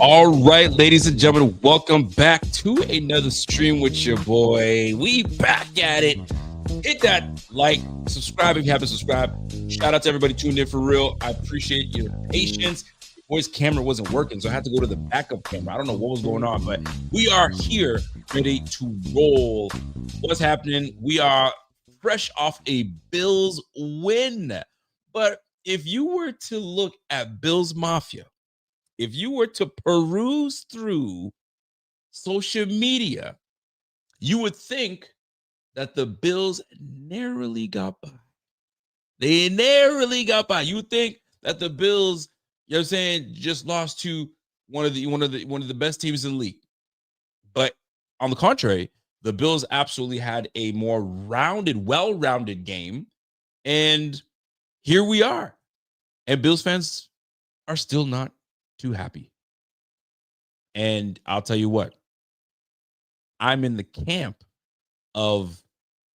All right, ladies and gentlemen, welcome back to another stream with your boy. We back at it. Hit that like, subscribe if you haven't subscribed. Shout out to everybody tuned in for real. I appreciate your patience. Your boy's camera wasn't working, so I had to go to the backup camera. I don't know what was going on, but we are here ready to roll. What's happening? We are fresh off a Bills win. But if you were to look at Bills Mafia, if you were to peruse through social media, you would think that the Bills narrowly got by. They narrowly got by. You would think that the Bills, you know what I'm saying, just lost to one of the best teams in the league. But on the contrary, the Bills absolutely had a more rounded, well-rounded game. And here we are. And Bills fans are still not too happy. And I'll tell you what, I'm in the camp of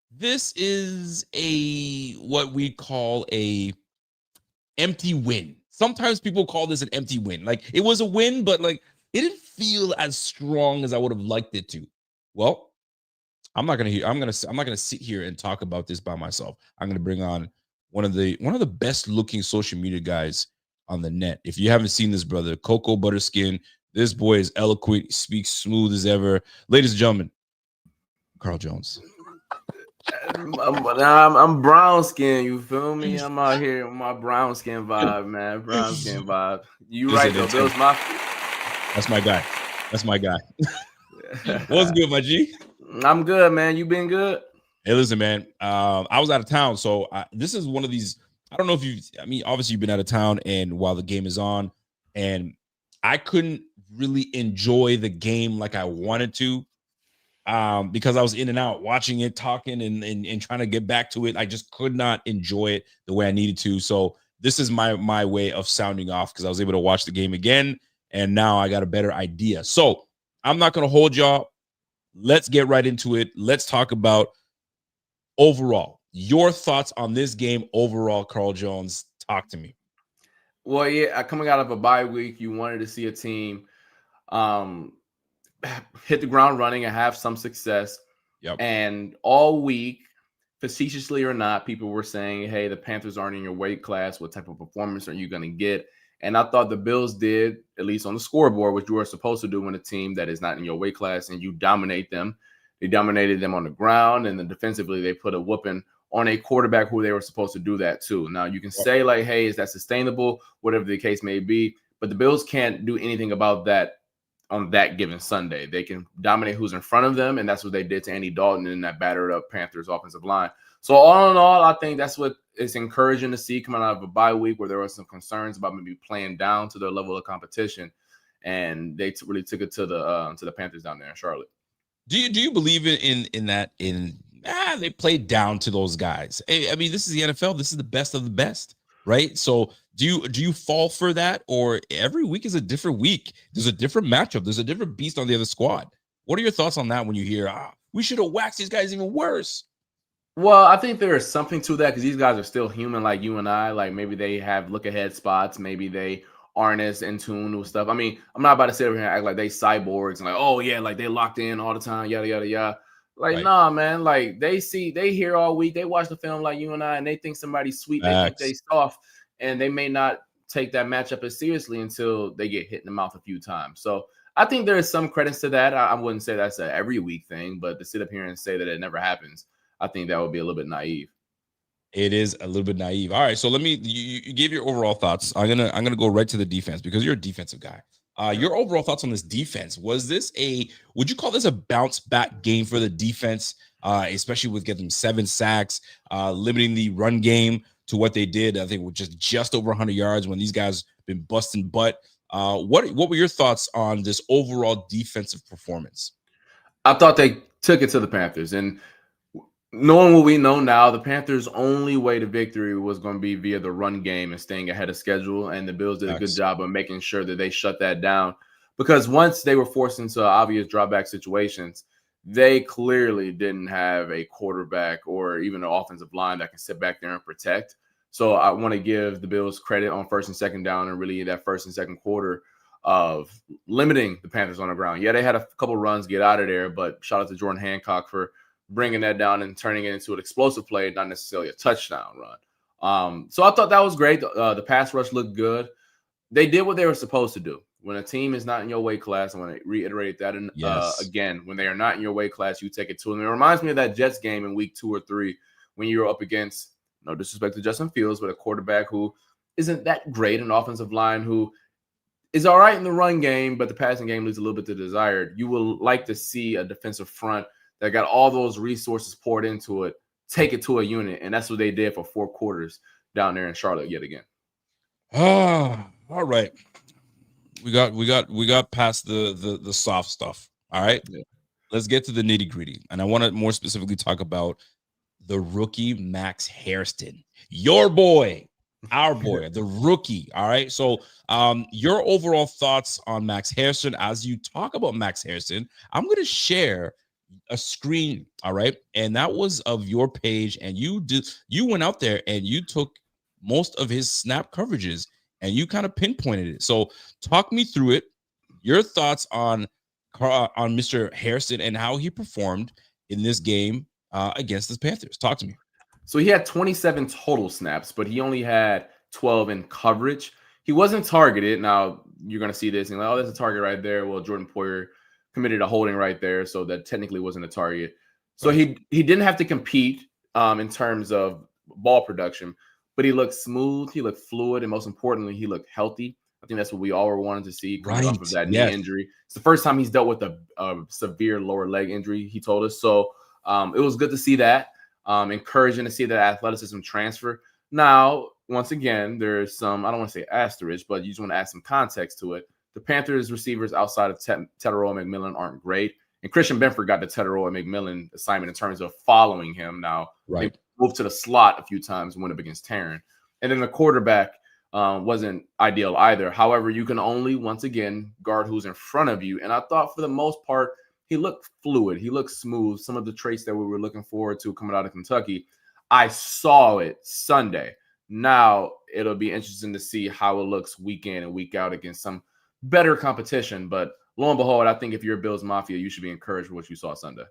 this is what we call a empty win. Sometimes people call this an empty win. Like it was a win, but like it didn't feel as strong as I would have liked it to. Well, I'm not gonna sit here and talk about this by myself. I'm gonna bring on one of the best looking social media guys on the net. If you haven't seen this brother, Cocoa Butterskin, this boy is eloquent, speaks smooth as ever. Ladies and gentlemen, Carl Jones. I'm brown skin. You feel me? I'm out here with my brown skin vibe, man. Brown skin vibe. You right though. Bill's Mafia. That's my guy. That's my guy. What's good, my G? I'm good, man. You been good? Hey, listen, man. I was out of town, so this is one of these. I don't know if obviously you've been out of town, and while the game is on, and I couldn't really enjoy the game like I wanted to, because I was in and out watching it, talking, and trying to get back to it. I just could not enjoy it the way I needed to. So this is my way of sounding off because I was able to watch the game again, and now I got a better idea. So I'm not going to hold y'all. Let's get right into it. Let's talk about overall your thoughts on this game overall. Carl Jones, talk to me. Well, yeah, coming out of a bye week, you wanted to see a team hit the ground running and have some success. Yep. And all week, facetiously or not, people were saying, hey, the Panthers aren't in your weight class. What type of performance are you going to get? And I thought the Bills did, at least on the scoreboard, what you were supposed to do when a team that is not in your weight class and you dominate them. They dominated them on the ground, and then defensively they put a whooping on a quarterback who they were supposed to do that to. Now, you can say like, hey, is that sustainable? Whatever the case may be. But the Bills can't do anything about that on that given Sunday. They can dominate who's in front of them, and that's what they did to Andy Dalton in that battered up Panthers offensive line. So all in all, I think that's what it's encouraging to see coming out of a bye week where there were some concerns about maybe playing down to their level of competition, and they really took it to the Panthers down there in Charlotte. Do you believe in that? They played down to those guys. I mean, this is the NFL. This is the best of the best, right? So do you fall for that, or every week is a different week? There's a different matchup. There's a different beast on the other squad. What are your thoughts on that when you hear, we should have waxed these guys even worse? Well, I think there is something to that because these guys are still human like you and I. Like maybe they have look ahead spots. Maybe they aren't as in tune with stuff. I mean, I'm not about to sit over here and act like they cyborgs and like, oh yeah, like they locked in all the time, yada yada yada. Like, right. Nah, man. Like they hear all week, they watch the film like you and I, and they think somebody's sweet, they think they soft, and they may not take that matchup as seriously until they get hit in the mouth a few times. So I think there is some credits to that. I wouldn't say that's a every week thing, but to sit up here and say that it never happens, I think that would be a little bit naive. It is a little bit naive. All right, so you gave your overall thoughts. I'm gonna go right to the defense because you're a defensive guy. Your overall thoughts on this defense. Would you call this a bounce back game for the defense, especially with getting 7 sacks, limiting the run game to what they did? I think with just over 100 yards when these guys been busting butt. What were your thoughts on this overall defensive performance? I thought they took it to the Panthers, and knowing what we know now, the Panthers' only way to victory was going to be via the run game and staying ahead of schedule. And the Bills did a good job of making sure that they shut that down. Because once they were forced into obvious drawback situations, they clearly didn't have a quarterback or even an offensive line that can sit back there and protect. So I want to give the Bills credit on first and second down and really that first and second quarter of limiting the Panthers on the ground. Yeah, they had a couple runs get out of there, but shout out to Jordan Hancock for bringing that down and turning it into an explosive play, not necessarily a touchdown run. So I thought that was great. The pass rush looked good. They did what they were supposed to do. When a team is not in your weight class, I want to reiterate that. And again, when they are not in your weight class, you take it to them. It reminds me of that Jets game in week 2 or 3 when you were up against, no disrespect to Justin Fields, but a quarterback who isn't that great, an offensive line who is all right in the run game, but the passing game leaves a little bit to desired. You will like to see a defensive front that got all those resources poured into it, take it to a unit, and that's what they did for 4 quarters down there in Charlotte yet again. Oh, all right. We got past the soft stuff. All right. Yeah. Let's get to the nitty-gritty. And I want to more specifically talk about the rookie Max Hairston. Your boy, our boy, the rookie. All right. So your overall thoughts on Max Hairston. As you talk about Max Hairston, I'm going to share a screen. All right. And that was of your page. And you went out there and you took most of his snap coverages and you kind of pinpointed it. So talk me through it. Your thoughts on Mr. Hairston and how he performed in this game against the Panthers. Talk to me. So he had 27 total snaps, but he only had 12 in coverage. He wasn't targeted. Now you're going to see this and like, oh, there's a target right there. Well, Jordan Poyer committed a holding right there, so that technically wasn't a target. So he didn't have to compete in terms of ball production, but he looked smooth, he looked fluid, and most importantly, he looked healthy. I think that's what we all were wanting to see coming off of that knee injury. It's the first time he's dealt with a severe lower leg injury, he told us. So it was good to see that. Encouraging to see that athleticism transfer. Now, once again, there's some, I don't want to say asterisk, but you just want to add some context to it. The Panthers receivers outside of Tetero and McMillan aren't great. And Christian Benford got the Tetero and McMillan assignment in terms of following him. Now, they moved to the slot a few times and went up against Taryn. And then the quarterback wasn't ideal either. However, you can only, once again, guard who's in front of you. And I thought for the most part, he looked fluid. He looked smooth. Some of the traits that we were looking forward to coming out of Kentucky, I saw it Sunday. Now, it'll be interesting to see how it looks week in and week out against some better competition. But lo and behold, I think if you're Bills Mafia, you should be encouraged with what you saw Sunday.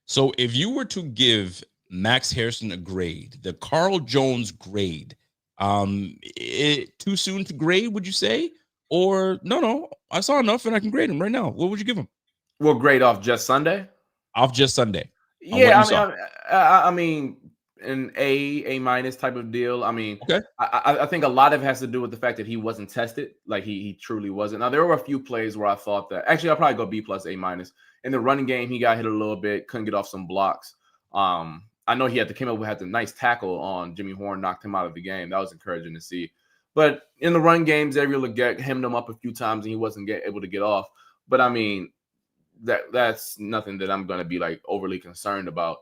So if you were to give Max Hairston a grade, the Carl Jones grade, too soon to grade, would you say? Or no, I saw enough and I can grade him right now. What would you give him? Well, grade off just Sunday? Off just Sunday. Yeah, I mean, an A minus type of deal. I mean, okay. I think a lot of it has to do with the fact that he wasn't tested. Like he truly wasn't. Now, there were a few plays where I thought that, actually, I'll probably go B plus, A minus. In the running game, he got hit a little bit, couldn't get off some blocks. I know he had the nice tackle on Jimmy Horn, knocked him out of the game. That was encouraging to see. But in the run games, they really hemmed him up a few times and he wasn't able to get off. But I mean, that's nothing that I'm going to be like overly concerned about.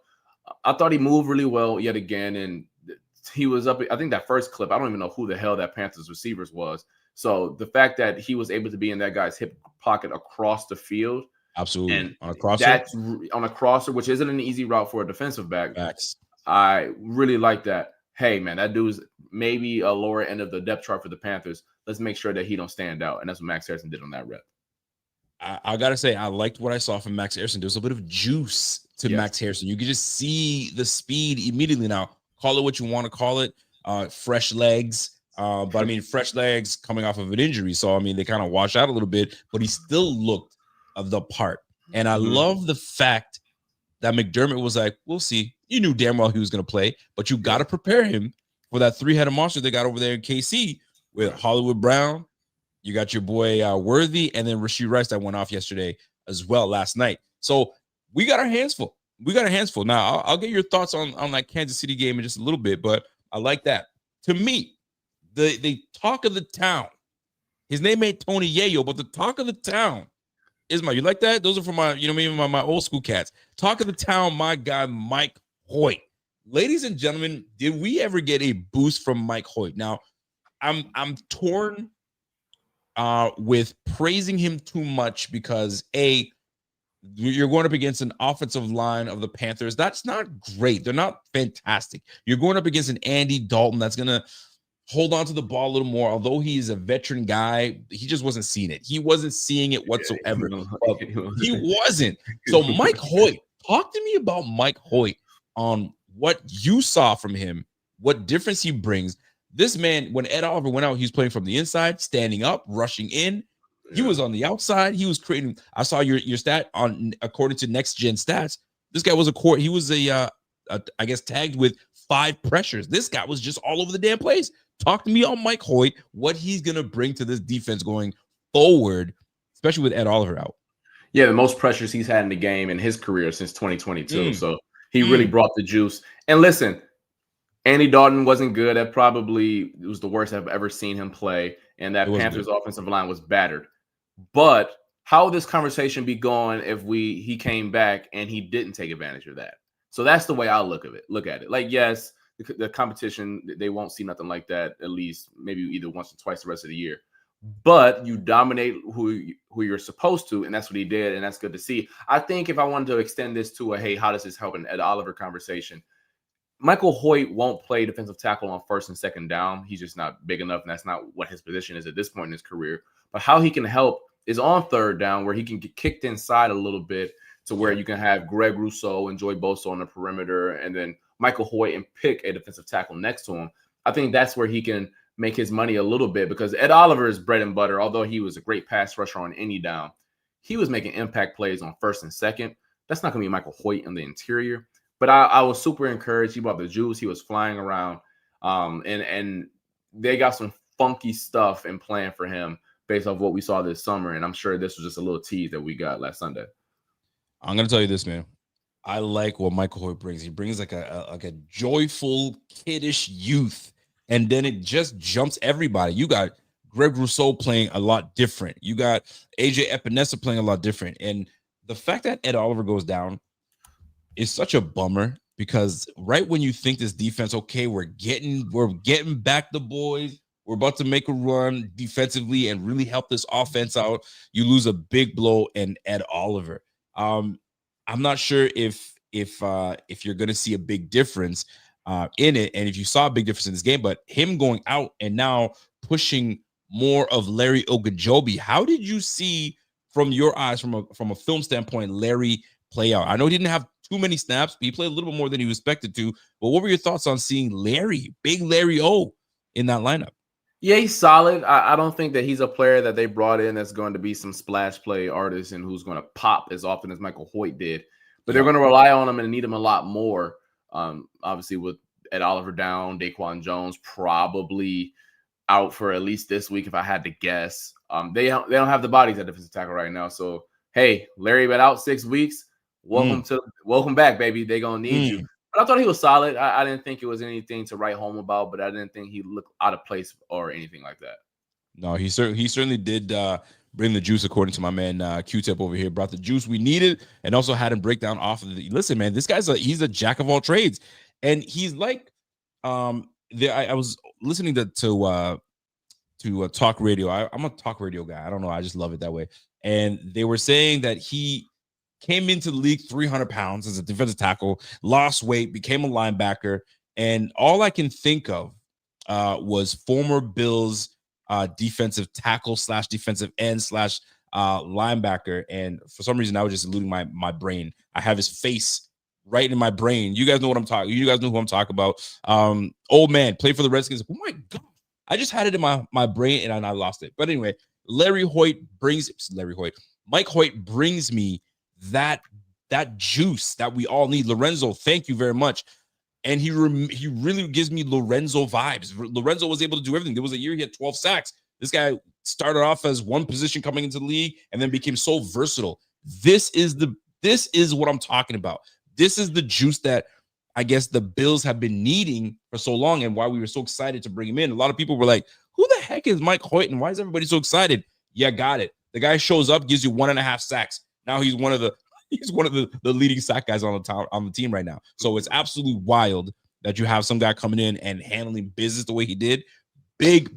I thought he moved really well yet again, and he was up. I think that first clip, I don't even know who the hell that Panthers receivers was. So the fact that he was able to be in that guy's hip pocket across the field, absolutely, and on a crosser, which isn't an easy route for a defensive back. Facts. I really like that. Hey, man, that dude's maybe a lower end of the depth chart for the Panthers. Let's make sure that he don't stand out, and that's what Max Hairston did on that rep. I got to say, I liked what I saw from Max Hairston. There was a bit of juice to Max Hairston. You could just see the speed immediately. Now, call it what you want to call it, fresh legs. But, I mean, fresh legs coming off of an injury. So, I mean, they kind of wash out a little bit, but he still looked the part. And I love the fact that McDermott was like, we'll see. You knew damn well he was going to play, but you got to prepare him for that three-headed monster they got over there in KC with Hollywood Brown. You got your boy Worthy, and then Rashee Rice that went off yesterday as well last night. So we got our hands full. Now, I'll get your thoughts on that Kansas City game in just a little bit, but I like that. To me, the talk of the town, his name ain't Tony Yayo, but the talk of the town is you like that? Those are from my old school cats. Talk of the town, my guy, Mike Hoecht. Ladies and gentlemen, did we ever get a boost from Mike Hoecht? Now, I'm torn with praising him too much because you're going up against an offensive line of the Panthers that's not great. They're not fantastic. You're going up against an Andy Dalton that's gonna hold on to the ball a little more. Although he's a veteran guy, he just wasn't seeing it. He wasn't seeing it whatsoever. He wasn't. So Mike Hoecht, talk to me about Mike Hoecht on what you saw from him, what difference he brings. This man, when Ed Oliver went out, he was playing from the inside, standing up, rushing in. He was on the outside. He was creating. I saw your stat on according to Next Gen Stats. This guy was he was I guess tagged with 5 pressures. This guy was just all over the damn place. Talk to me on Mike Hoecht, what he's gonna bring to this defense going forward, especially with Ed Oliver out. Yeah, the most pressures he's had in the game in his career since 2022. So he really brought the juice. And listen, Andy Dalton wasn't good. That probably was the worst I've ever seen him play. And that Panthers offensive line was battered. But how would this conversation be going if he came back and he didn't take advantage of that? So that's the way I look at it. Like, yes, the competition, they won't see nothing like that, at least maybe either once or twice the rest of the year. But you dominate who you're supposed to, and that's what he did, and that's good to see. I think if I wanted to extend this to hey, how does this help an Ed Oliver conversation? Michael Hoecht won't play defensive tackle on first and second down. He's just not big enough, and that's not what his position is at this point in his career. But how he can help is on third down, where he can get kicked inside a little bit to where you can have Greg Rousseau and Joey Bosa on the perimeter, and then Michael Hoecht and pick a defensive tackle next to him. I think that's where he can make his money a little bit, because Ed Oliver's bread and butter, although he was a great pass rusher on any down, he was making impact plays on first and second. That's not going to be Michael Hoecht in the interior. But I was super encouraged. He brought the juice. He was flying around. And they got some funky stuff in plan for him based off what we saw this summer. And I'm sure this was just a little tease that we got last Sunday. I'm going to tell you this, man. I like what Michael Hoecht brings. He brings like a joyful, kiddish youth. And then it just jumps everybody. You got Greg Rousseau playing a lot different. You got AJ Epinesa playing a lot different. And the fact that Ed Oliver goes down is such a bummer, because right when you think this defense, okay, we're getting back the boys, we're about to make a run defensively and really help this offense out, you lose a big blow in Ed Oliver. I'm not sure if you're going to see a big difference in it, and if you saw a big difference in this game, but him going out and now pushing more of Larry Ogunjobi, how did you see from your eyes, from a film standpoint, Larry play out? I know he didn't have too many snaps, but he played a little bit more than he was expected to. But what were your thoughts on seeing big Larry O in that lineup? Yeah, he's solid. I don't think that he's a player that they brought in that's going to be some splash play artist and who's going to pop as often as Michael Hoecht did. But they're going to rely on him and need him a lot more. Obviously, with Ed Oliver down, Daquan Jones probably out for at least this week, if I had to guess. They don't have the bodies at defensive tackle right now. So, hey, Larry been out 6 weeks. Welcome back, baby. They're going to need you. But I thought he was solid. I didn't think it was anything to write home about, but I didn't think he looked out of place or anything like that. No, he certainly did bring the juice, according to my man Q-Tip over here. Brought the juice we needed, and also had him break down off of the. Listen, man, this guy's he's a jack of all trades, and he's like, I was listening to talk radio. I'm a talk radio guy. I don't know. I just love it that way. And they were saying that he came into the league 300 pounds as a defensive tackle, lost weight, became a linebacker. And all I can think of was former Bills defensive tackle / defensive end / linebacker. And for some reason, I was just eluding my brain. I have his face right in my brain. You guys know what I'm talking. You guys know who I'm talking about. Old man, played for the Redskins. Oh my God. I just had it in my brain and I lost it. But anyway, Mike Hoecht brings me that juice that we all need. Lorenzo, thank you very much. And he really gives me Lorenzo vibes. Lorenzo was able to do everything. There was a year he had 12 sacks. This guy started off as one position coming into the league and then became so versatile. This is what I'm talking about. This is the juice that I guess the Bills have been needing for so long, and why we were so excited to bring him in. A lot of people were like, who the heck is Mike Hoecht, and why is everybody so excited? Yeah, got it. The guy shows up, gives you 1.5 sacks. Now he's one of the leading sack guys on the team right now. So it's absolutely wild that you have some guy coming in and handling business the way he did. Big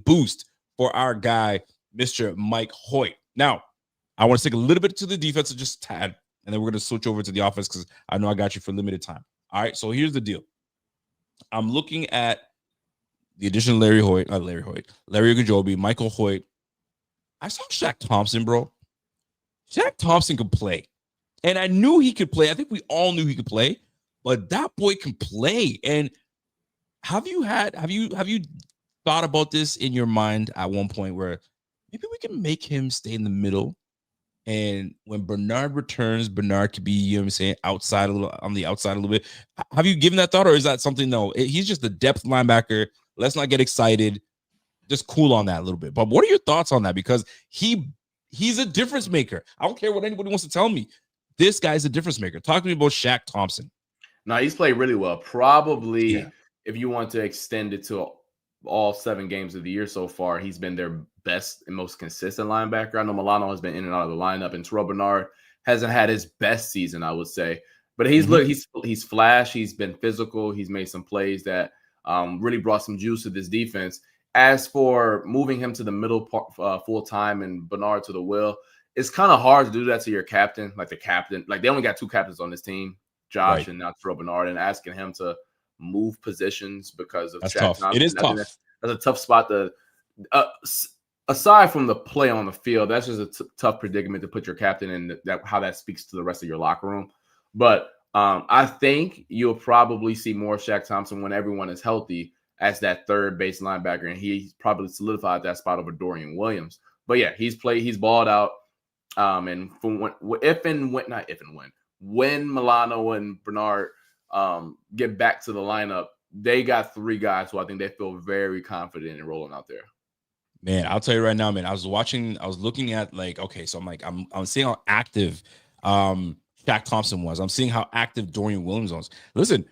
boost for our guy, Mr. Mike Hoecht. Now, I want to take a little bit to the defense, just tad, and then we're going to switch over to the offense because I know I got you for limited time. All right, so here's the deal. I'm looking at the addition of Larry Ogunjobi, Michael Hoecht. I saw Shaq Thompson, bro. Shaq Thompson could play. And I knew he could play. I think we all knew he could play, but that boy can play. And have you thought about this in your mind at one point where maybe we can make him stay in the middle? And when Bernard returns, Bernard could be, you know what I'm saying, on the outside a little bit. Have you given that thought, or is that something? No, he's just a depth linebacker. Let's not get excited. Just cool on that a little bit. But what are your thoughts on that? Because he's a difference maker. I don't care what anybody wants to tell me. This guy's a difference maker. Talk to me about Shaq Thompson. No, he's played really well. Probably, if you want to extend it to all 7 games of the year so far, he's been their best and most consistent linebacker. I know Milano has been in and out of the lineup, and Terrell Bernard hasn't had his best season, I would say. But he's flashed. He's been physical. He's made some plays that really brought some juice to this defense. As for moving him to the middle full time and Bernard to the will, it's kind of hard to do that to your captain, like the captain. Like they only got 2 captains on this team, Josh and now Terrell Bernard, and asking him to move positions because of that's Shaq tough. Thompson. It is tough. That's a tough spot to. Aside from the play on the field, that's just a tough predicament to put your captain in. How that speaks to the rest of your locker room. But I think you'll probably see more Shaq Thompson when everyone is healthy as that third base linebacker, and he's probably solidified that spot over Dorian Williams. But yeah, he's balled out. And when Milano and Bernard get back to the lineup, they got 3 guys who I think they feel very confident in rolling out there. Man, I'll tell you right now, man. I was looking at I'm seeing how active Shaq Thompson was. I'm seeing how active Dorian Williams was. Listen,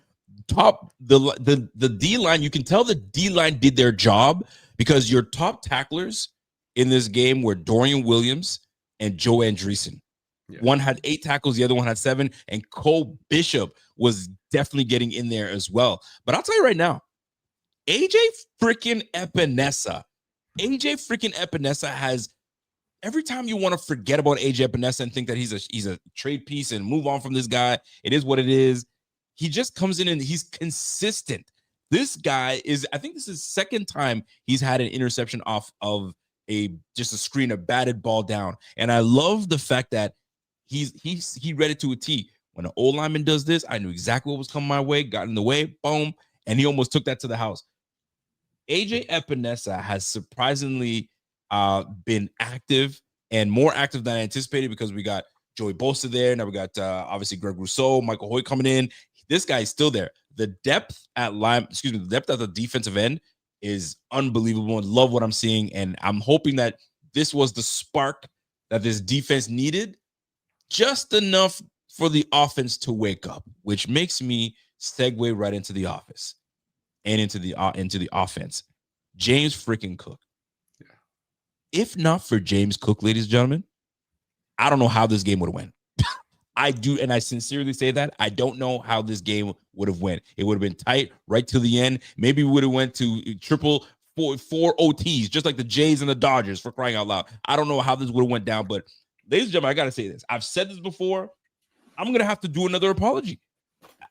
the D line, you can tell the D line did their job because your top tacklers in this game were Dorian Williams and Joe Andreessen. Yeah. One had 8 tackles, the other one had 7, and Cole Bishop was definitely getting in there as well. But I'll tell you right now, AJ freaking Epinesa has, every time you want to forget about AJ Epinesa and think that he's a trade piece and move on from this guy, it is what it is. He just comes in and he's consistent. This guy is, I think this is the 2nd time he's had an interception off of just a screen, a batted ball down. And I love the fact that he read it to a T. When an old lineman does this, I knew exactly what was coming my way, got in the way, boom, and he almost took that to the house. AJ Epinesa has surprisingly been active and more active than I anticipated because we got Joey Bosa there. Now we got obviously Greg Rousseau, Michael Hoecht coming in. This guy is still there. The depth at the defensive end is unbelievable. I love what I'm seeing, and I'm hoping that this was the spark that this defense needed, just enough for the offense to wake up, which makes me segue right into the office and into the offense. James freaking Cook. Yeah. If not for James Cook, ladies and gentlemen, I don't know how this game would have went. I do, and I sincerely say that. I don't know how this game would have went. It would have been tight right to the end. Maybe we would have went to four OTs, just like the Jays and the Dodgers, for crying out loud. I don't know how this would have went down, but ladies and gentlemen, I got to say this. I've said this before. I'm going to have to do another apology.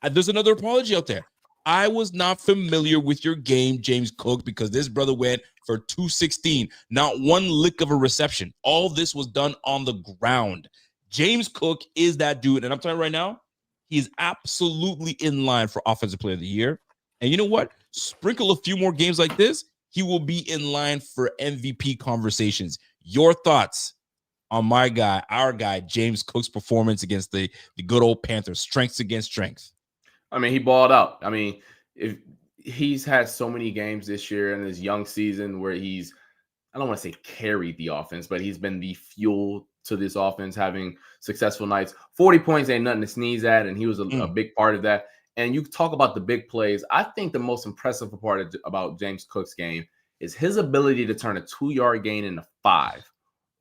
There's another apology out there. I was not familiar with your game, James Cook, because this brother went for 216. Not one lick of a reception. All this was done on the ground. James Cook is that dude. And I'm telling you right now, he is absolutely in line for Offensive Player of the Year. And you know what? Sprinkle a few more games like this, he will be in line for MVP conversations. Your thoughts on our guy, James Cook's performance against the good old Panthers, strengths against strength? I mean, he balled out. I mean, if he's had so many games this year in his young season where he's, I don't want to say carried the offense, but he's been the fuel to this offense, having successful nights. 40 points ain't nothing to sneeze at, and he was a big part of that. And you talk about the big plays. I think the most impressive part about James Cook's game is his ability to turn a 2-yard gain into 5,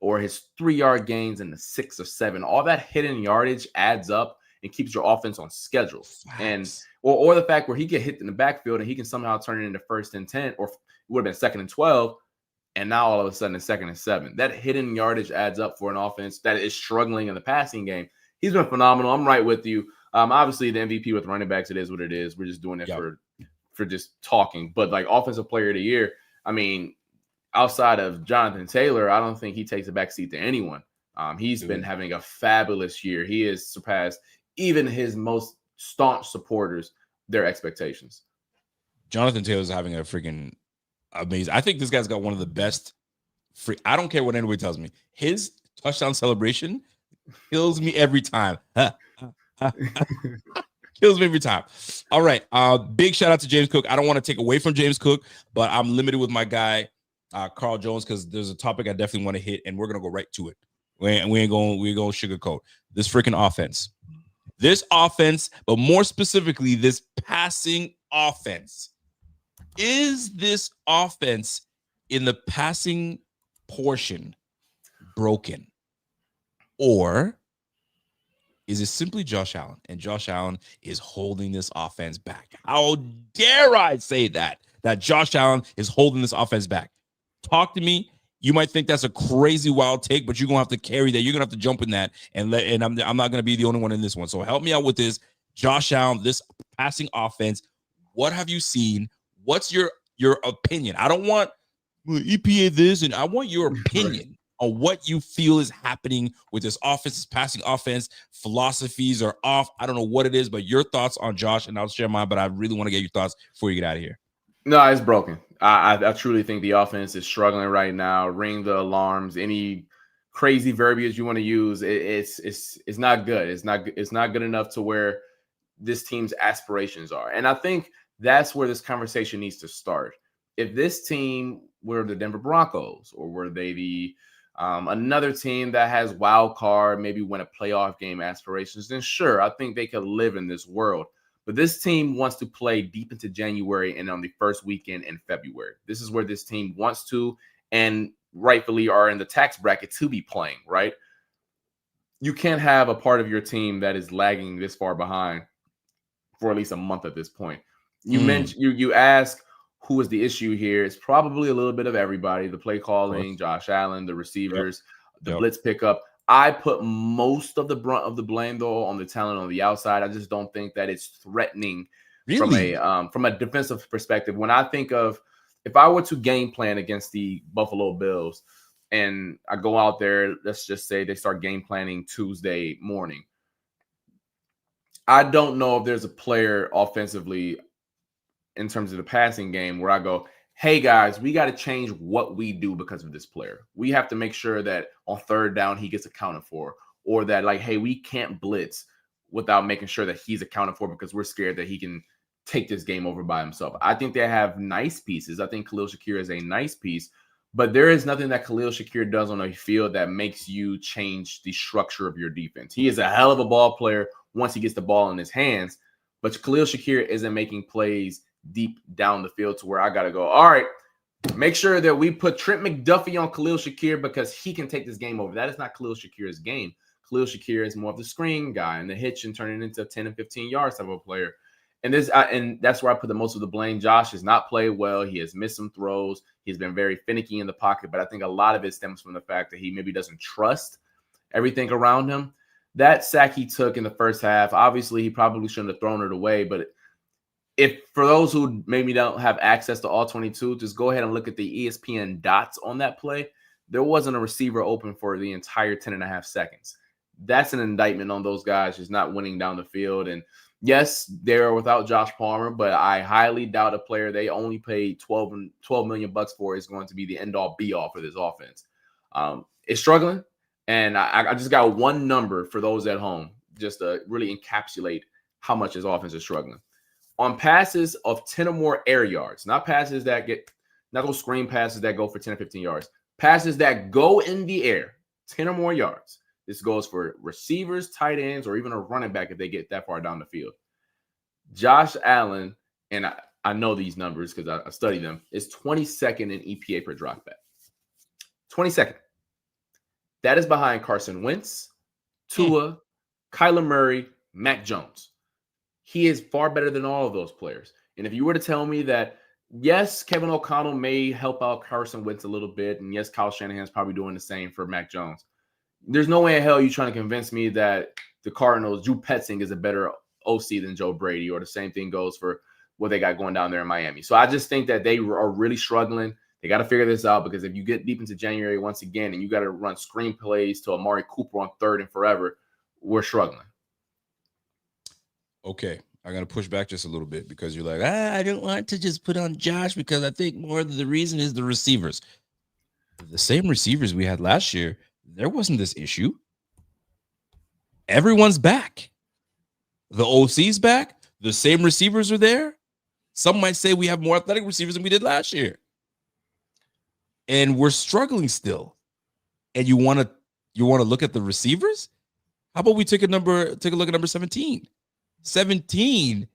or his 3-yard gains into 6 or 7. All that hidden yardage adds up and keeps your offense on schedule. And or the fact where he get hit in the backfield and he can somehow turn it into 1st and 10, or it would have been 2nd and 12, and now all of a sudden it's 2nd and 7. That hidden yardage adds up for an offense that is struggling in the passing game. He's been phenomenal. I'm right with you. Obviously the MVP with running backs, it is what it is. We're just doing it for just talking. But like offensive player of the year, I mean, outside of Jonathan Taylor, I don't think he takes a backseat to anyone. He's been having a fabulous year. He has surpassed even his most staunch supporters, their expectations. Jonathan Taylor's having a freaking amazing. I think this guy's got one of the best I don't care what anybody tells me. His touchdown celebration kills me every time. Kills me every time. All right. Big shout out to James Cook. I don't want to take away from James Cook, but I'm limited with my guy, Carl Jones, because there's a topic I definitely want to hit, and we're gonna go right to it. We ain't going sugarcoat this freaking offense. This offense, but more specifically, this passing offense. Is this offense in the passing portion broken? Or is it simply Josh Allen? And Josh Allen is holding this offense back. How dare I say that Josh Allen is holding this offense back? Talk to me. You might think that's a crazy wild take, but you're going to have to carry that. You're going to have to jump in that. And I'm not going to be the only one in this one. So help me out with this. Josh Allen, this passing offense, what have you seen? What's your opinion? I don't want EPA this, and I want your opinion on what you feel is happening with this offense, this passing offense. Philosophies are off. I don't know what it is, but your thoughts on Josh, and I'll share mine, but I really want to get your thoughts before you get out of here. No, it's broken. I truly think the offense is struggling right now. Ring the alarms. Any crazy verbiage you want to use, it's not good. It's not good enough to where this team's aspirations are. And I think that's where this conversation needs to start. If this team were the Denver Broncos, or were they the another team that has wild card, maybe win a playoff game aspirations, then sure, I think they could live in this world. But this team wants to play deep into January and on the first weekend in February. This is where this team wants to, and rightfully are in the tax bracket to be playing, right? You can't have a part of your team that is lagging this far behind for at least a month at this point. You mentioned, you ask who is the issue here. It's probably a little bit of everybody: the play calling, Josh Allen, the receivers, the blitz pickup. I put most of the brunt of the blame, though, on the talent on the outside. I just don't think that it's threatening from a defensive perspective. When I think of, if I were to game plan against the Buffalo Bills and I go out there, let's just say they start game planning Tuesday morning, I don't know if there's a player offensively in terms of the passing game where I go, hey guys, we got to change what we do because of this player. We have to make sure that on third down he gets accounted for, or that like, hey, we can't blitz without making sure that he's accounted for because we're scared that he can take this game over by himself. I think they have nice pieces. I think Khalil Shakir is a nice piece, but there is nothing that Khalil Shakir does on a field that makes you change the structure of your defense. He is a hell of a ball player once he gets the ball in his hands, but Khalil Shakir isn't making plays deep down the field to where I got to go, all right, make sure that we put Trent McDuffie on Khalil Shakir because he can take this game over. That is not Khalil Shakir's game. Khalil Shakir is more of the screen guy and the hitch and turning into 10 and 15 yards type of player. And that's where I put the most of the blame. Josh has not played well. He has missed some throws. He's been very finicky in the pocket, but I think a lot of it stems from the fact that he maybe doesn't trust everything around him. That sack he took in the first half, obviously he probably shouldn't have thrown it away, but if for those who maybe don't have access to all 22, just go ahead and look at the ESPN dots on that play. There wasn't a receiver open for the entire 10 and a half seconds. That's an indictment on those guys just not winning down the field. And yes, they're without Josh Palmer, but I highly doubt a player they only paid $12 million for is going to be the end all be all for this offense. It's struggling. And I just got one number for those at home just to really encapsulate how much his offense is struggling. On passes of 10 or more air yards, not passes that get, not those screen passes that go for 10 or 15 yards, passes that go in the air, 10 or more yards. This goes for receivers, tight ends, or even a running back if they get that far down the field. Josh Allen, and I know these numbers because I studied them, is 22nd in EPA per dropback. 22nd. That is behind Carson Wentz, Tua, Kyler Murray, Mac Jones. He is far better than all of those players. And if you were to tell me that, yes, Kevin O'Connell may help out Carson Wentz a little bit, and yes, Kyle Shanahan's probably doing the same for Mac Jones, there's no way in hell you're trying to convince me that the Cardinals, Drew Petzing is a better OC than Joe Brady, or the same thing goes for what they got going down there in Miami. So I just think that they are really struggling. They got to figure this out, because if you get deep into January once again and you got to run screenplays to Amari Cooper on third and forever, we're struggling. Okay, I'm going to push back just a little bit, because you're like, I don't want to just put on Josh, because I think more of the reason is the receivers. The same receivers we had last year, there wasn't this issue. Everyone's back. The OC's back. The same receivers are there. Some might say we have more athletic receivers than we did last year. And we're struggling still. And you want to look at the receivers? How about we take a look at number 17? 17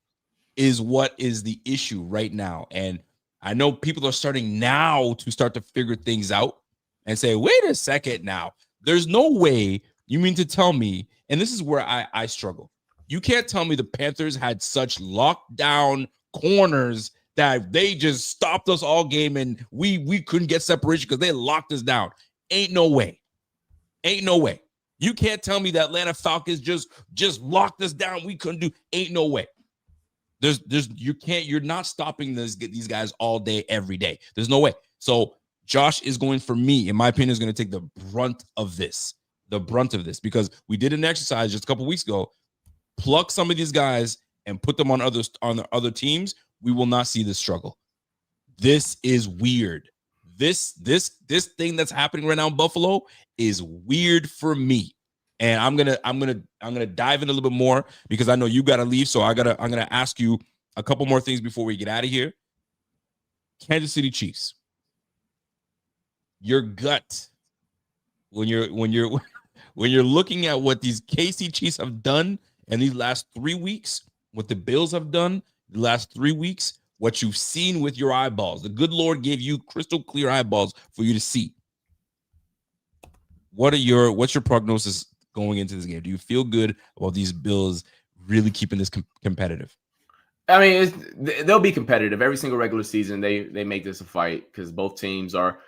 is what is the issue right now. And I know people are starting now to start to figure things out and say, wait a second now. There's no way you mean to tell me, and this is where I struggle. You can't tell me the Panthers had such lockdown corners that they just stopped us all game and we couldn't get separation because they locked us down. Ain't no way. Ain't no way. You can't tell me that Atlanta Falcons just locked us down. We couldn't do. Ain't no way. You're not stopping these guys all day, every day. There's no way. So Josh is going, for me, in my opinion, is going to take the brunt of this, because we did an exercise just a couple weeks ago. Pluck some of these guys and put them on the other teams. We will not see this struggle. This is weird. This thing that's happening right now in Buffalo is weird for me. And I'm gonna dive in a little bit more, because I know you gotta leave. So I'm gonna ask you a couple more things before we get out of here. Kansas City Chiefs. Your gut when you're looking at what these KC Chiefs have done in these last 3 weeks, what the Bills have done the last 3 weeks, what you've seen with your eyeballs. The good Lord gave you crystal clear eyeballs for you to see. What's your prognosis going into this game? Do you feel good about these Bills really keeping this competitive? I mean, they'll be competitive every single regular season. They make this a fight, because both teams are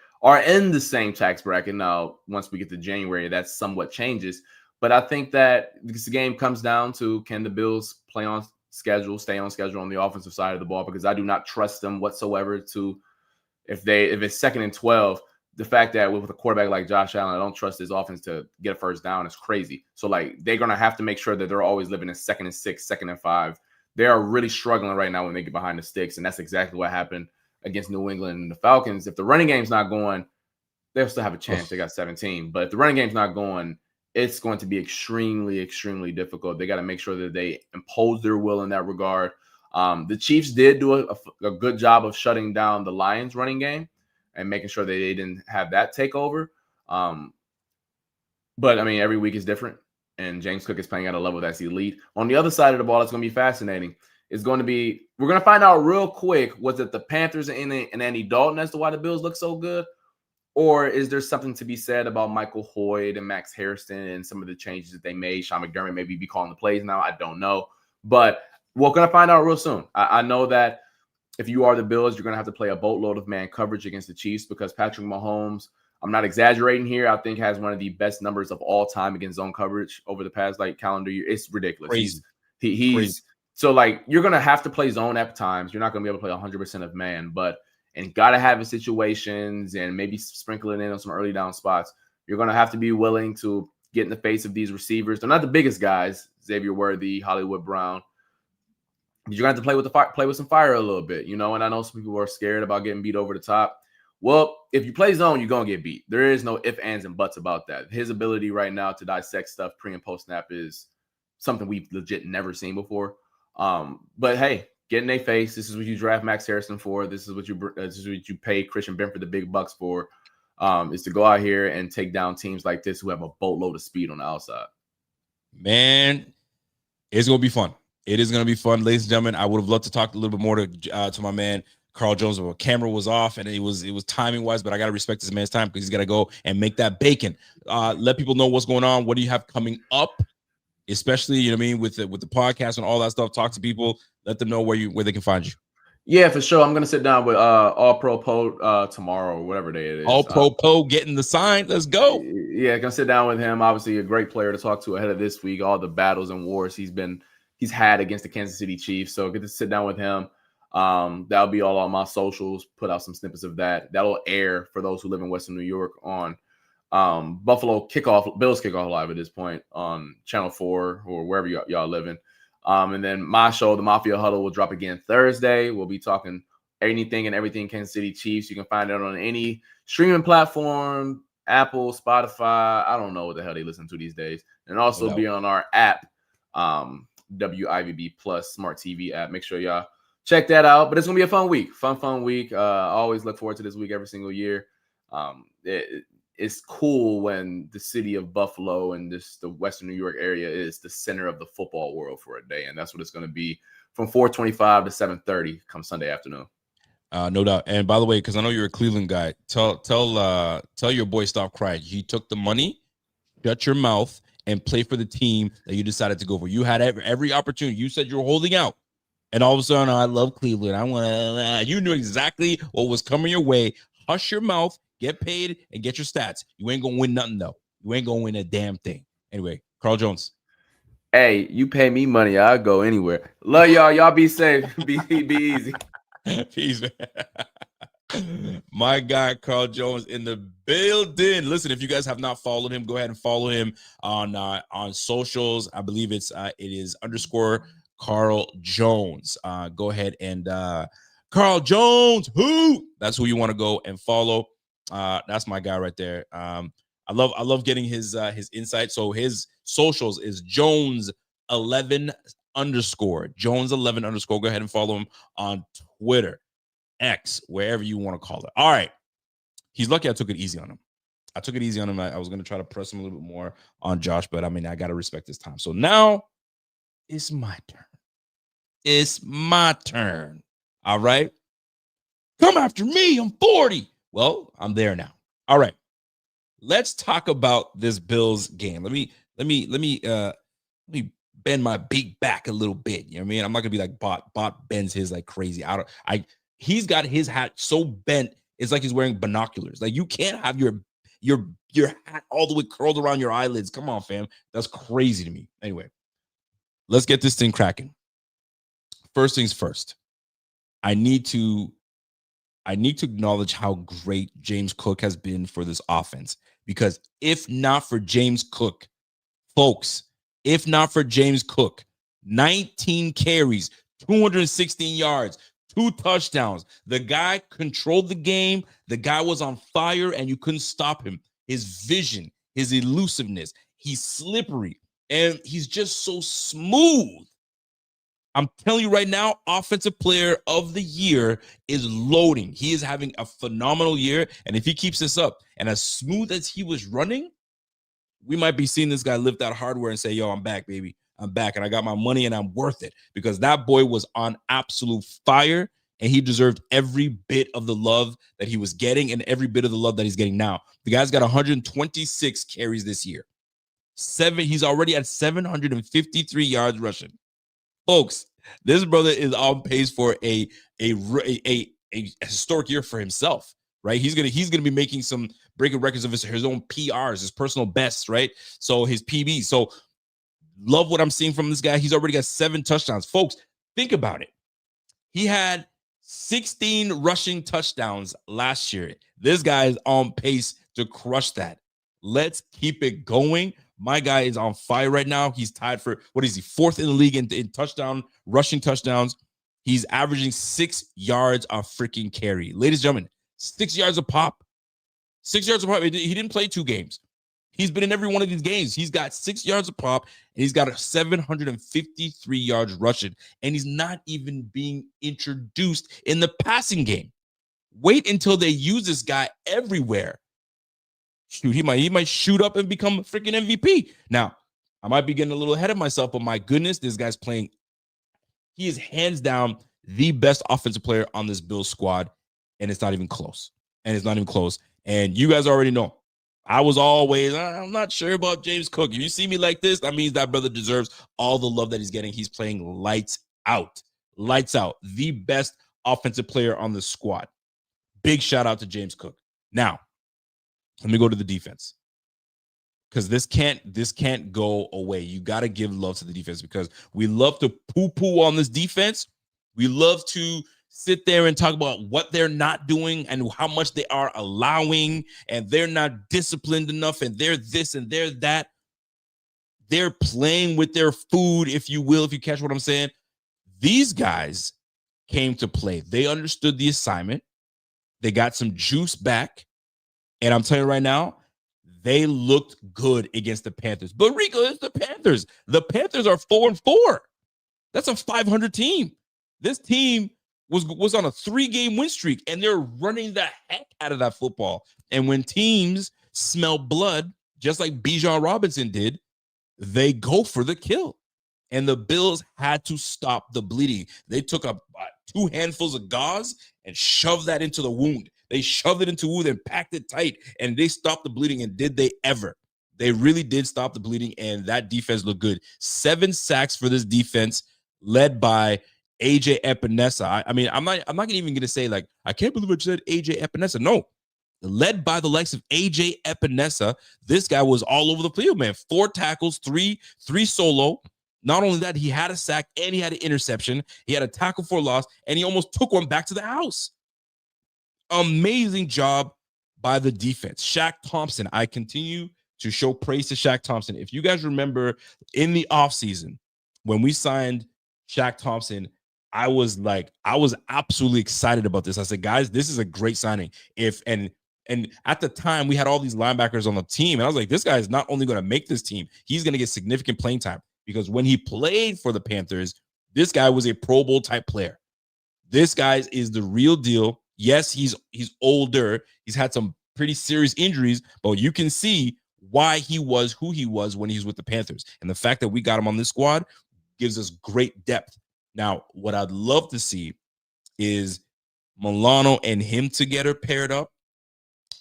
in the same tax bracket. Now, once we get to January, that somewhat changes. But I think that this game comes down to, can the Bills stay on schedule on the offensive side of the ball, because I do not trust them whatsoever to, if it's 2nd and 12, the fact that with a quarterback like Josh Allen, I don't trust his offense to get a first down is crazy. So, like, they're going to have to make sure that they're always living in 2nd and 6, 2nd and 5. They are really struggling right now when they get behind the sticks, and that's exactly what happened against New England and the Falcons. If the running game's not going, they'll still have a chance. They got 17. But if the running game's not going, it's going to be extremely, extremely difficult. They got to make sure that they impose their will in that regard. The Chiefs did do a good job of shutting down the Lions running game and making sure that they didn't have that take over. But, I mean, every week is different, and James Cook is playing at a level that's elite. On the other side of the ball, it's going to be fascinating. We're going to find out real quick, was it the Panthers and Andy Dalton as to why the Bills look so good? Or is there something to be said about Michael Hoecht and Max Harrison and some of the changes that they made? Sean McDermott maybe be calling the plays now. I don't know. But we're going to find out real soon. I know that if you are the Bills, you're going to have to play a boatload of man coverage against the Chiefs, because Patrick Mahomes, I'm not exaggerating here, I think has one of the best numbers of all time against zone coverage over the past calendar year. It's ridiculous. Crazy. He's Crazy. So you're going to have to play zone at times. You're not going to be able to play 100% of man, and got to have situations and maybe sprinkle it in on some early down spots. You're going to have to be willing to get in the face of these receivers. They're not the biggest guys, Xavier Worthy, Hollywood Brown. You're going to have to play with some fire a little bit, and I know some people are scared about getting beat over the top. Well, if you play zone, you're going to get beat. There is no ifs, ands, and buts about that. His ability right now to dissect stuff pre and post snap is something we've legit never seen before. But hey, get in their face. This is what you draft Max Harrison for. This is what you pay Christian Benford the big bucks for. Is to go out here and take down teams like this who have a boatload of speed on the outside. Man, it's gonna be fun. It is gonna be fun, ladies and gentlemen. I would have loved to talk a little bit more to my man Carl Jones, but camera was off and it was timing wise. But I gotta respect this man's time, because he's gotta go and make that bacon. Let people know what's going on. What do you have coming up? Especially, with the podcast and all that stuff. Talk to people. Let them know where they can find you. Yeah, for sure. I'm gonna sit down with All Pro Poe tomorrow, or whatever day it is. All Pro Poe getting the sign. Let's go. Yeah, gonna sit down with him. Obviously, a great player to talk to ahead of this week. All the battles and wars he's had against the Kansas City Chiefs. So get to sit down with him. That'll be all on my socials. Put out some snippets of that. That'll air for those who live in Western New York on Buffalo Bills kickoff live at this point on Channel 4 or wherever y'all living. And then my show, The Mafia Huddle, will drop again Thursday. We'll be talking anything and everything Kansas City Chiefs. You can find it on any streaming platform, Apple, Spotify. I don't know what the hell they listen to these days. And also be on our app, WIVB Plus Smart TV app. Make sure y'all check that out. But it's going to be a fun week. Fun week. I always look forward to this week every single year. It's cool when the city of Buffalo and the Western New York area is the center of the football world for a day. And that's what it's going to be from 4:25 to 7:30 come Sunday afternoon. No doubt. And by the way, because I know you're a Cleveland guy, tell your boy stop crying. He took the money, shut your mouth, and play for the team that you decided to go for. You had every opportunity. You said you were holding out. And all of a sudden, I love Cleveland. I want to. You knew exactly what was coming your way. Hush your mouth. Get paid and get your stats. You ain't gonna win nothing though. You ain't gonna win a damn thing. Anyway, Carl Jones. Hey, you pay me money, I'll go anywhere. Love y'all. Y'all be safe. Be easy. Peace, man. My guy Carl Jones in the building. Listen, if you guys have not followed him, go ahead and follow him on socials. I believe it is _Carl Jones. Go ahead and Carl Jones. That's who you want to go and follow. That's my guy right there. I love getting his insight. So his socials is Jones11 _Jones11 _ Go ahead and follow him on Twitter, X, wherever you want to call it. All right. He's lucky I took it easy on him. I was going to try to press him a little bit more on Josh, but I mean, I got to respect his time. So now it's my turn. All right. Come after me. I'm 40. Well, I'm there now. All right. Let's talk about this Bills game. Let me bend my beak back a little bit. You know what I mean? I'm not gonna be like Bot bends his like crazy. He's got his hat so bent, it's like he's wearing binoculars. Like you can't have your hat all the way curled around your eyelids. Come on, fam. That's crazy to me. Anyway, let's get this thing cracking. First things first. I need to acknowledge how great James Cook has been for this offense, because if not for James Cook, folks, 19 carries, 216 yards, 2 touchdowns. The guy controlled the game. The guy was on fire and you couldn't stop him. His vision, his elusiveness, he's slippery and he's just so smooth. I'm telling you right now, Offensive Player of the Year is loading. He is having a phenomenal year. And if he keeps this up and as smooth as he was running, we might be seeing this guy lift that hardware and say, yo, I'm back, baby. I'm back and I got my money and I'm worth it, because that boy was on absolute fire and he deserved every bit of the love that he was getting and every bit of the love that he's getting now. The guy's got 126 carries this year. He's already at 753 yards rushing. Folks, this brother is on pace for a historic year for himself, right? He's gonna be making some breaking records of his own PRs, his personal bests, right? So his PBs. So love what I'm seeing from this guy. He's already got 7 touchdowns. Folks, think about it. He had 16 rushing touchdowns last year. This guy is on pace to crush that. Let's keep it going. My guy is on fire right now. He's tied for, what is he, 4th in the league in rushing touchdowns. He's averaging 6 yards a freaking carry. Ladies and gentlemen, 6 yards a pop. 6 yards a pop. He didn't play 2 games. He's been in every one of these games. He's got 6 yards a pop, and he's got a 753 yards rushing, and he's not even being introduced in the passing game. Wait until they use this guy everywhere. Shoot, he might shoot up and become a freaking MVP. Now, I might be getting a little ahead of myself, but my goodness, this guy's playing. He is hands down the best offensive player on this Bills squad, and it's not even close. And you guys already know, I'm not sure about James Cook. If you see me like this, that means that brother deserves all the love that he's getting. He's playing lights out. The best offensive player on the squad. Big shout out to James Cook. Now, let me go to the defense, because this can't go away. You got to give love to the defense, because we love to poo-poo on this defense. We love to sit there and talk about what they're not doing and how much they are allowing, and they're not disciplined enough, and they're this and they're that. They're playing with their food, if you will, if you catch what I'm saying. These guys came to play. They understood the assignment. They got some juice back. And I'm telling you right now, they looked good against the Panthers. But Rico, it's the Panthers. The Panthers are 4-4. That's a 500 team. This team was on a 3-game win streak, and they're running the heck out of that football. And when teams smell blood, just like Bijan Robinson did, they go for the kill. And the Bills had to stop the bleeding. They took 2 handfuls of gauze and shoved that into the wound. They shoved it into the wound and packed it tight, and they stopped the bleeding. And did they ever? They really did stop the bleeding, and that defense looked good. 7 sacks for this defense, led by AJ Epinesa. I mean, I'm not even going to say, like, I can't believe I said AJ Epinesa. No. Led by the likes of AJ Epinesa. This guy was all over the field, man. 4 tackles, three solo. Not only that, he had a sack and he had an interception. He had a tackle for loss, and he almost took one back to the house. Amazing job by the defense. Shaq Thompson. I continue to show praise to Shaq Thompson. If you guys remember in the offseason, when we signed Shaq Thompson, I was absolutely excited about this. I said, guys, this is a great signing. And at the time, we had all these linebackers on the team. And I was like, this guy is not only going to make this team, he's going to get significant playing time. Because when he played for the Panthers, this guy was a Pro Bowl type player. This guy is the real deal. Yes, he's older. He's had some pretty serious injuries, but you can see why he was who he was when he was with the Panthers. And the fact that we got him on this squad gives us great depth. Now, what I'd love to see is Milano and him together paired up.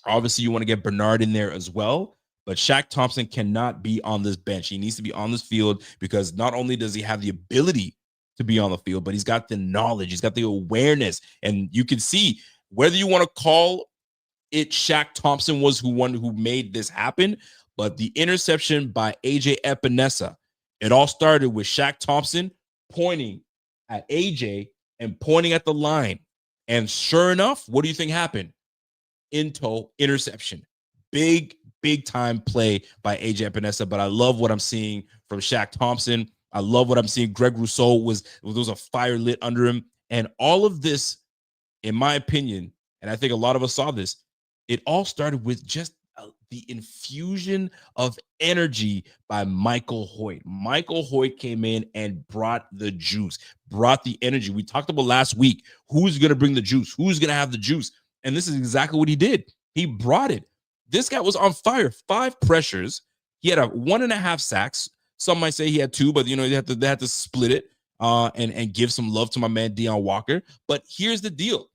Obviously, you want to get Bernard in there as well, but Shaq Thompson cannot be on this bench. He needs to be on this field, because not only does he have the ability to be on the field, but he's got the knowledge, he's got the awareness, and you can see whether you want to call it Shaq Thompson was who made this happen, but the interception by AJ Epinesa, it all started with Shaq Thompson pointing at AJ and pointing at the line, and sure enough, what do you think happened? Into interception. Big time play by AJ Epinesa, but I love what I'm seeing from Shaq Thompson. I love what I'm seeing. Greg Rousseau was a fire lit under him. And all of this, in my opinion, and I think a lot of us saw this, it all started with just the infusion of energy by Michael Hoecht. Michael Hoecht came in and brought the juice, brought the energy. We talked about last week, who's going to bring the juice? Who's going to have the juice? And this is exactly what he did. He brought it. This guy was on fire. 5 pressures. He had 1.5 sacks. Some might say he had 2, but they had to split it and give some love to my man Deion Walker. But here's the deal: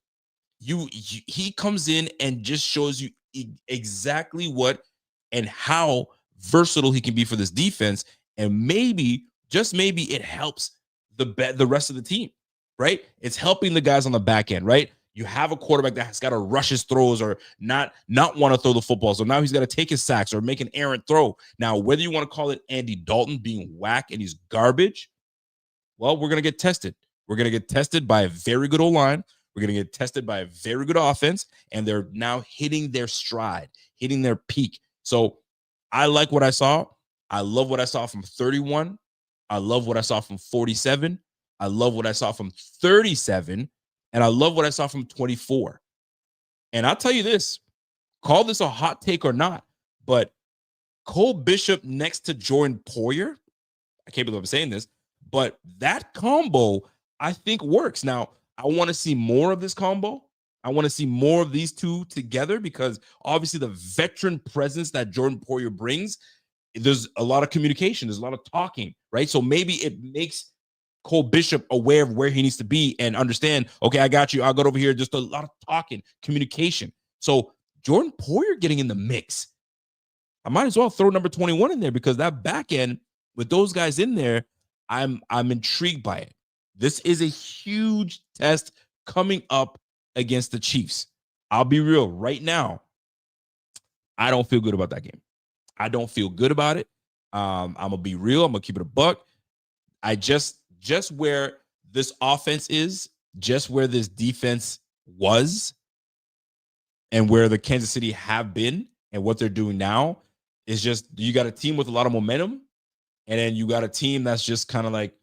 he comes in and just shows you exactly what and how versatile he can be for this defense, and maybe, just maybe, it helps the rest of the team, right? It's helping the guys on the back end, right? You have a quarterback that has got to rush his throws or not want to throw the football. So now he's got to take his sacks or make an errant throw. Now, whether you want to call it Andy Dalton being whack and he's garbage, well, we're going to get tested. We're going to get tested by a very good O-line. We're going to get tested by a very good offense, and they're now hitting their stride, hitting their peak. So I like what I saw. I love what I saw from 31. I love what I saw from 47. I love what I saw from 37. And I love what I saw from 24. And I'll tell you this, call this a hot take or not, but Cole Bishop next to Jordan Poyer, I can't believe I'm saying this, but that combo, I think, works. Now, I want to see more of this combo. I want to see more of these two together, because obviously the veteran presence that Jordan Poyer brings, there's a lot of communication. There's a lot of talking, right? So maybe it makes Cole Bishop aware of where he needs to be and understand, okay, I got you. I'll go over here. Just a lot of talking, communication. So Jordan Poyer getting in the mix. I might as well throw number 21 in there, because that back end with those guys in there, I'm intrigued by it. This is a huge test coming up against the Chiefs. I'll be real right now. I don't feel good about that game. I don't feel good about it. I'm going to be real. I'm going to keep it a buck. I just where this offense is just where this defense was and where the Kansas City have been and what they're doing now is just you got a team with a lot of momentum, and then you got a team that's just kind of like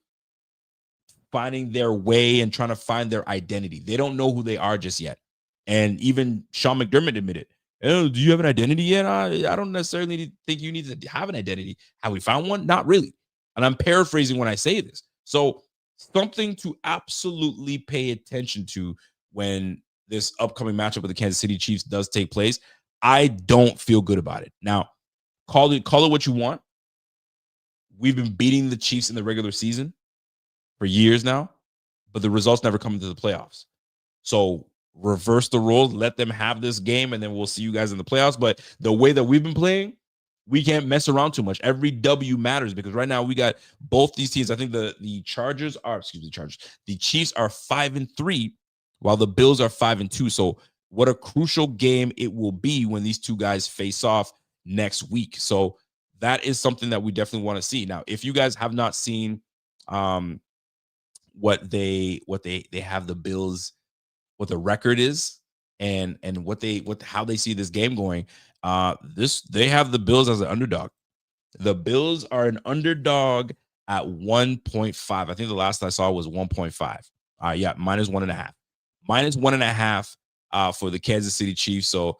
finding their way and trying to find their identity. They don't know who they are just yet. And even Sean McDermott admitted, oh, do you have an identity yet? I don't necessarily think you need to have an identity. Have we found one? Not really. And I'm paraphrasing when I say this. So something to absolutely pay attention to when this upcoming matchup with the Kansas City Chiefs does take place. I don't feel good about it. Now, call it what you want. We've been beating the Chiefs in the regular season for years now, but the results never come into the playoffs. So reverse the roles, let them have this game, and then we'll see you guys in the playoffs. But the way that we've been playing, we can't mess around too much. Every W matters because right now we got both these teams. I think the Chiefs are 5-3, while the Bills are 5-2. So what a crucial game it will be when these two guys face off next week. So that is something that we definitely want to see. Now, if you guys have not seen what they have the Bills, what the record is, and how they see this game going. They have the Bills as an underdog. The Bills are an underdog at 1.5. I think the last I saw was 1.5. Yeah, -1.5. -1.5 for the Kansas City Chiefs. So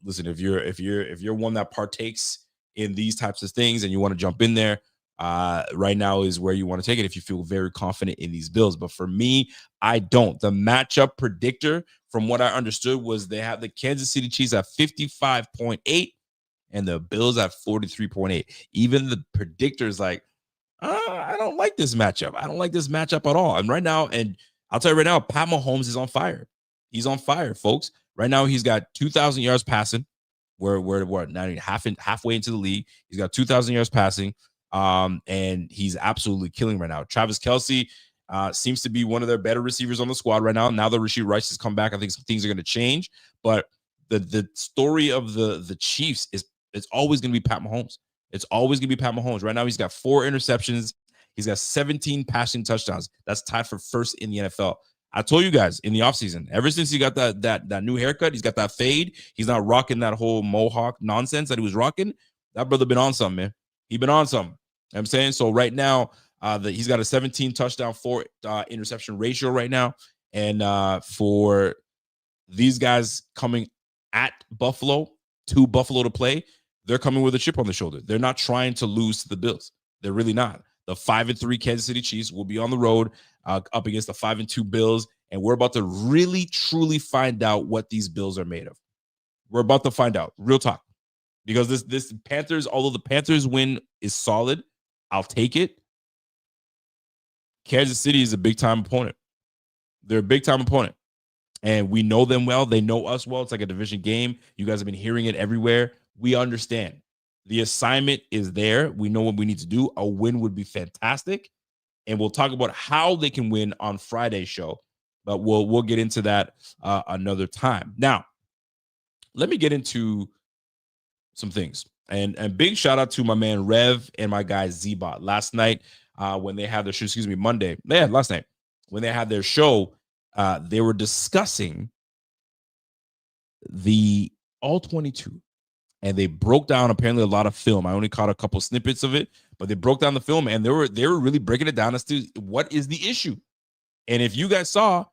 listen, if you're one that partakes in these types of things and you want to jump in there, right now is where you want to take it if you feel very confident in these Bills. But for me, I don't. The matchup predictor, from what I understood, was they have the Kansas City Chiefs at 55.8 and the Bills at 43.8. Even the predictor is like, I don't like this matchup. I don't like this matchup at all. And right now, and I'll tell you right now, Pat Mahomes is on fire. He's on fire, folks. Right now, he's got 2,000 yards passing. We're now halfway into the league. He's got 2,000 yards passing. And he's absolutely killing right now. Travis Kelce seems to be one of their better receivers on the squad right now. Now that Rashee Rice has come back, I think some things are going to change. But the story of the Chiefs is it's always going to be Pat Mahomes. It's always going to be Pat Mahomes. Right now, he's got 4 interceptions. He's got 17 passing touchdowns. That's tied for first in the NFL. I told you guys in the offseason, ever since he got that new haircut, he's got that fade. He's not rocking that whole mohawk nonsense that he was rocking. That brother been on something, man. He been on something. You know what I'm saying? So right now, he's got a 17 touchdown, 4 interception ratio right now. And for these guys coming at Buffalo, to Buffalo to play, they're coming with a chip on their shoulder. They're not trying to lose to the Bills. They're really not. The 5-3 Kansas City Chiefs will be on the road up against the 5-2 Bills. And we're about to really, truly find out what these Bills are made of. We're about to find out. Real talk. Because this Panthers, although the Panthers win is solid, I'll take it. Kansas City is a big-time opponent. They're a big-time opponent. And we know them well. They know us well. It's like a division game. You guys have been hearing it everywhere. We understand. The assignment is there. We know what we need to do. A win would be fantastic. And we'll talk about how they can win on Friday's show. But we'll get into that another time. Now, let me get into some things. And big shout out to my man Rev and my guy Z-Bot. Last night, when they had their show, Monday. Yeah, last night. When they had their show, they were discussing the All-22. And they broke down apparently a lot of film. I only caught a couple snippets of it, but they broke down the film and they were really breaking it down as to what is the issue. And if you guys saw,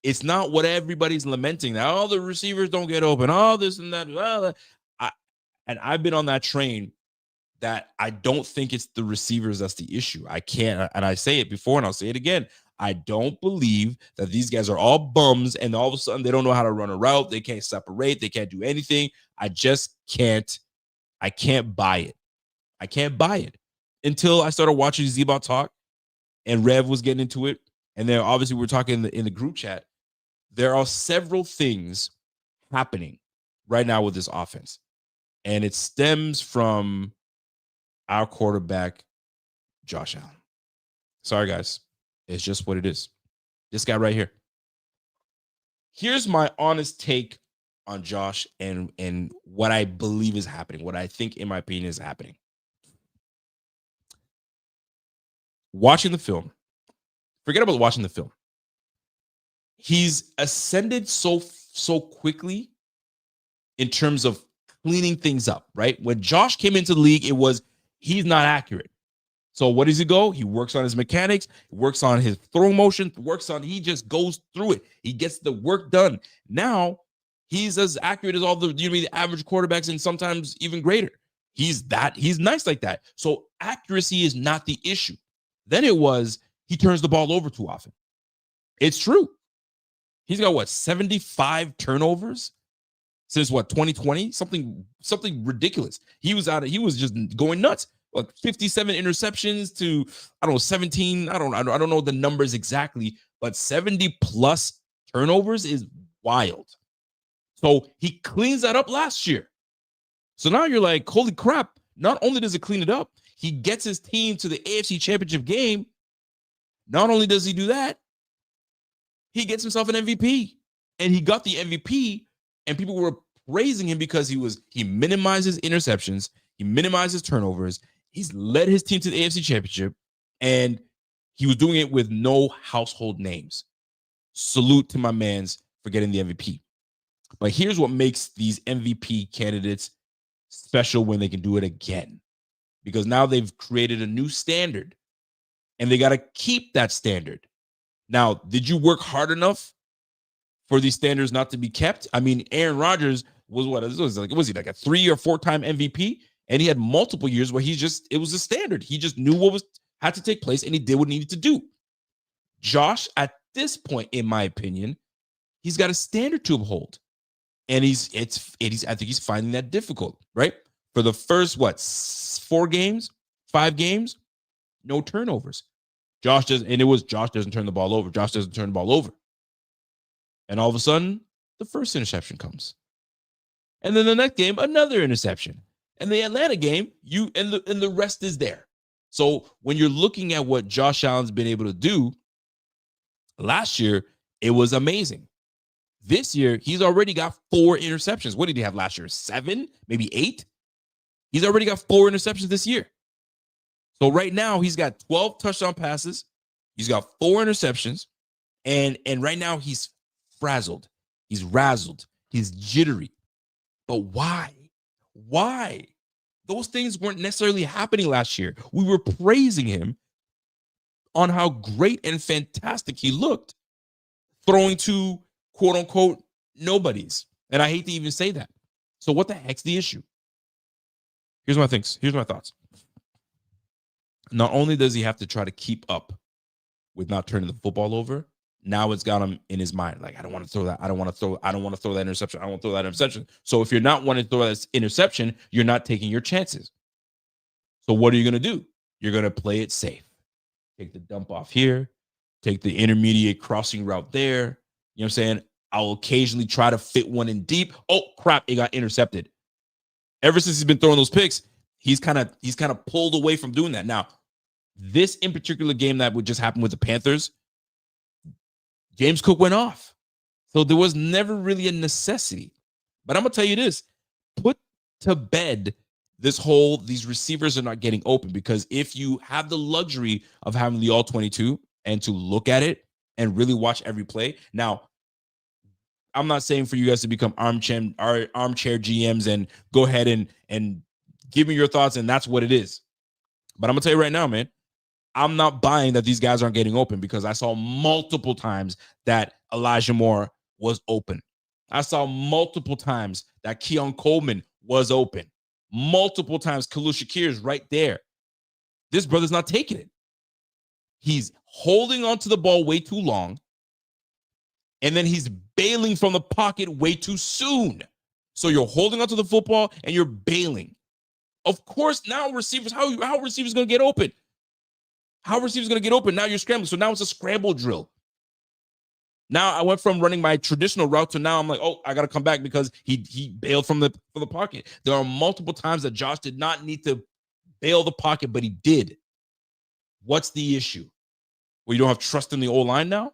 it's not what everybody's lamenting. That all the receivers don't get open, all this and that. Well, and I've been on that train that I don't think it's the receivers that's the issue. I can't, and I say it before and I'll say it again. I don't believe that these guys are all bums and all of a sudden they don't know how to run a route. They can't separate. They can't do anything. I just can't. I can't buy it. I can't buy it until I started watching Z-Bot talk and Rev was getting into it. And then obviously we're talking in the group chat. There are several things happening right now with this offense. And it stems from our quarterback, Josh Allen. Sorry, guys. It's just what it is. This guy right here. Here's my honest take on Josh and what I believe is happening, what I think, in my opinion, is happening. Watching the film, forget about watching the film. he's ascended so quickly in terms of cleaning things up, right? When Josh came into the league, it was he's not accurate. So what does he go? He works on his mechanics, works on his throw motion, he just goes through it. He gets the work done. Now he's as accurate as all the average quarterbacks and sometimes even greater. He's nice like that. So accuracy is not the issue. Then it was he turns the ball over too often. It's true. He's got 75 turnovers since 2020? Something ridiculous. He was just going nuts. 57 interceptions to 17. I don't know the numbers exactly, but 70 plus turnovers is wild. So he cleans that up last year. So now you're like, holy crap. Not only does he clean it up, he gets his team to the AFC Championship game. Not only does he do that, he gets himself an MVP. And he got the MVP, and people were praising him because he minimizes interceptions, he minimizes turnovers. He's led his team to the AFC Championship, and he was doing it with no household names. Salute to my mans for getting the MVP. But here's what makes these MVP candidates special when they can do it again. Because now they've created a new standard, and they got to keep that standard. Now, did you work hard enough for these standards not to be kept? I mean, Aaron Rodgers was he like a 3 or 4 time MVP? And he had multiple years where it was a standard. He just knew what had to take place, and he did what he needed to do. Josh, at this point, in my opinion, he's got a standard to uphold. And I think he's finding that difficult, right? For the first, 5 games, no turnovers. Josh doesn't turn the ball over. Josh doesn't turn the ball over. And all of a sudden, the first interception comes. And then the next game, another interception. And the Atlanta game, and the rest is there. So when you're looking at what Josh Allen's been able to do, last year, it was amazing. This year, he's already got 4 interceptions. What did he have last year? 7, maybe 8? He's already got 4 interceptions this year. So right now, he's got 12 touchdown passes. He's got 4 interceptions. And right now, he's frazzled. He's razzled. He's jittery. But why? Why? Those things weren't necessarily happening last year. We were praising him on how great and fantastic he looked throwing to quote unquote nobodies. And I hate to even say that. So what the heck's the issue? Here's my thoughts. Not only does he have to try to keep up with not turning the football over, now it's got him in his mind. Like, I don't want to throw that. I don't want to throw that interception. I don't want to throw that interception. So if you're not wanting to throw that interception, you're not taking your chances. So what are you going to do? You're going to play it safe. Take the dump off here. Take the intermediate crossing route there. You know what I'm saying? I'll occasionally try to fit one in deep. Oh, crap. It got intercepted. Ever since he's been throwing those picks, he's kind of pulled away from doing that. Now, this in particular game that would just happen with the Panthers, James Cook went off. So there was never really a necessity. But I'm going to tell you this. Put to bed these receivers are not getting open, because if you have the luxury of having the all 22 and to look at it and really watch every play. Now, I'm not saying for you guys to become armchair GMs and go ahead and give me your thoughts and that's what it is. But I'm going to tell you right now, man, I'm not buying that these guys aren't getting open, because I saw multiple times that Elijah Moore was open. I saw multiple times that Keon Coleman was open. Multiple times Khalil Shakir is right there. This brother's not taking it. He's holding onto the ball way too long, and then he's bailing from the pocket way too soon. So you're holding onto the football and you're bailing. Of course, now receivers, how are receivers going to get open? How are receivers going to get open? Now you're scrambling. So now it's a scramble drill. Now I went from running my traditional route to now I'm like, oh, I got to come back because he bailed from the pocket. There are multiple times that Josh did not need to bail the pocket, but he did. What's the issue? Well, you don't have trust in the O-line now?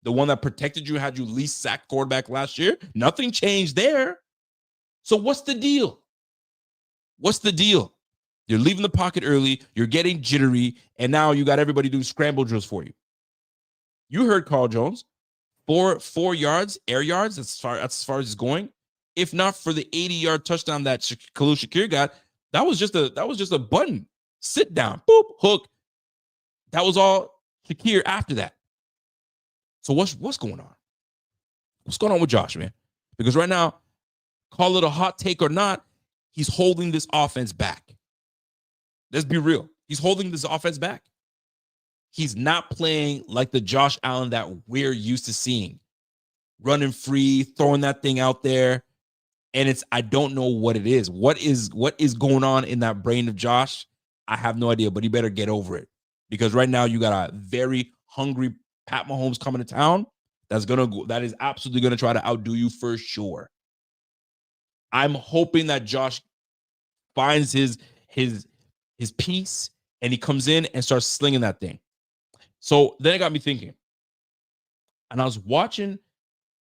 The one that protected you, had you least sacked quarterback last year? Nothing changed there. So what's the deal? What's the deal? You're leaving the pocket early, you're getting jittery, and now you got everybody doing scramble drills for you. You heard Carl Jones. 4 yards, air yards, that's as far as it's going. If not for the 80-yard touchdown that Khalil Shakir got, that was just a button. Sit down, boop, hook. That was all Shakir after that. So what's going on? What's going on with Josh, man? Because right now, call it a hot take or not, he's holding this offense back. Let's be real. He's holding this offense back. He's not playing like the Josh Allen that we're used to seeing. Running free, throwing that thing out there. And I don't know what it is. What is going on in that brain of Josh? I have no idea, but he better get over it. Because right now you got a very hungry Pat Mahomes coming to town that is absolutely gonna try to outdo you for sure. I'm hoping that Josh finds his piece and he comes in and starts slinging that thing. So then it got me thinking. And I was watching,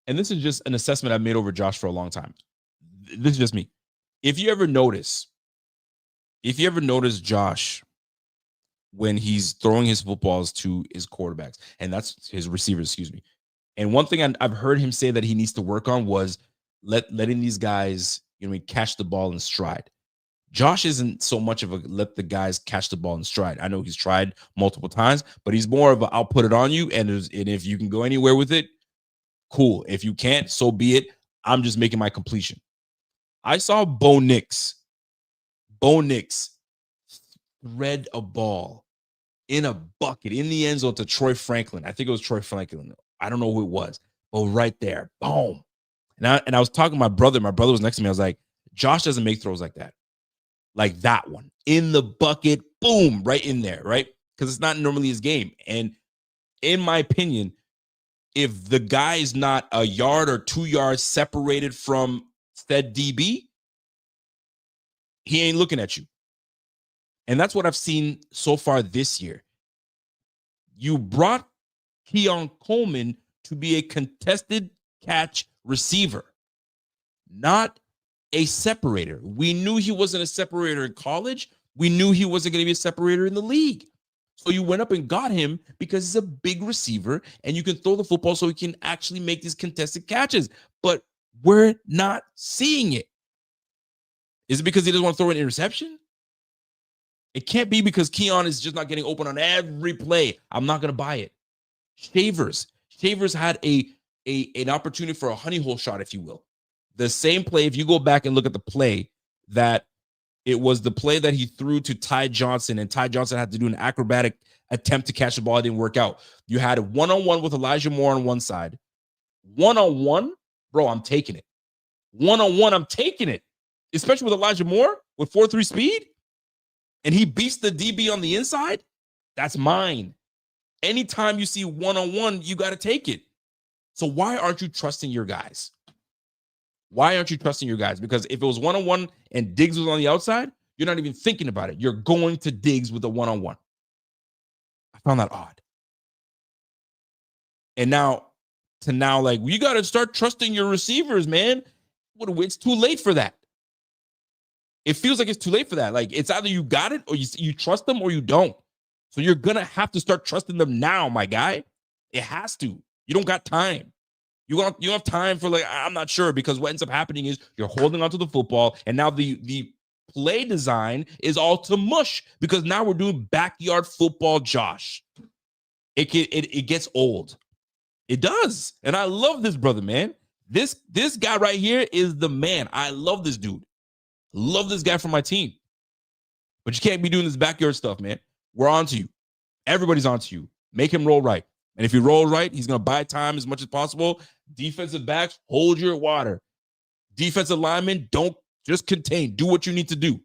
and this is just an assessment I've made over Josh for a long time. This is just me. If you ever notice Josh when he's throwing his footballs to his quarterbacks, and that's his receivers, excuse me. And one thing I've heard him say that he needs to work on was letting these guys, catch the ball in stride. Josh isn't so much of a let the guys catch the ball in stride. I know he's tried multiple times, but he's more of a I'll put it on you, and if you can go anywhere with it, cool. If you can't, so be it. I'm just making my completion. I saw Bo Nix thread a ball in a bucket in the end zone to Troy Franklin. I think it was Troy Franklin. I don't know who it was, but right there, boom. And I was talking to my brother. My brother was next to me. I was like, Josh doesn't make throws like that. Like that one in the bucket, boom, right in there, right? Because it's not normally his game. And in my opinion, if the guy is not a yard or 2 yards separated from said DB, he ain't looking at you. And that's what I've seen so far this year. You brought Keon Coleman to be a contested catch receiver, not a separator. We knew he wasn't a separator in college. We knew he wasn't going to be a separator in the league. So you went up and got him because he's a big receiver and you can throw the football so he can actually make these contested catches. But we're not seeing it. Is it because he doesn't want to throw an interception? It can't be because Keon is just not getting open on every play. I'm not going to buy it. Shavers had an opportunity for a honey hole shot, if you will. The same play, if you go back and look at the play, that it was the play that he threw to Ty Johnson, and Ty Johnson had to do an acrobatic attempt to catch the ball. It didn't work out. You had a one-on-one with Elijah Moore on one side. One-on-one, bro, I'm taking it. One-on-one, I'm taking it. Especially with Elijah Moore with 4.3 speed. And he beats the DB on the inside. That's mine. Anytime you see one-on-one, you got to take it. So why aren't you trusting your guys? Why aren't you trusting your guys? Because if it was one-on-one and Diggs was on the outside, you're not even thinking about it. You're going to Diggs with a one-on-one. I found that odd. And now, like, you got to start trusting your receivers, man. It's too late for that. It feels like it's too late for that. Like, it's either you got it or you trust them or you don't. So you're going to have to start trusting them now, my guy. It has to. You don't got time. You don't have time for, like, I'm not sure, because what ends up happening is you're holding onto the football, and now the play design is all to mush because now we're doing backyard football, Josh. It gets old. It does. And I love this brother, man. This guy right here is the man. I love this dude. Love this guy from my team. But you can't be doing this backyard stuff, man. We're on to you. Everybody's on to you. Make him roll right. And if he rolls right, he's going to buy time as much as possible. Defensive backs, hold your water. Defensive linemen, don't just contain. Do what you need to do.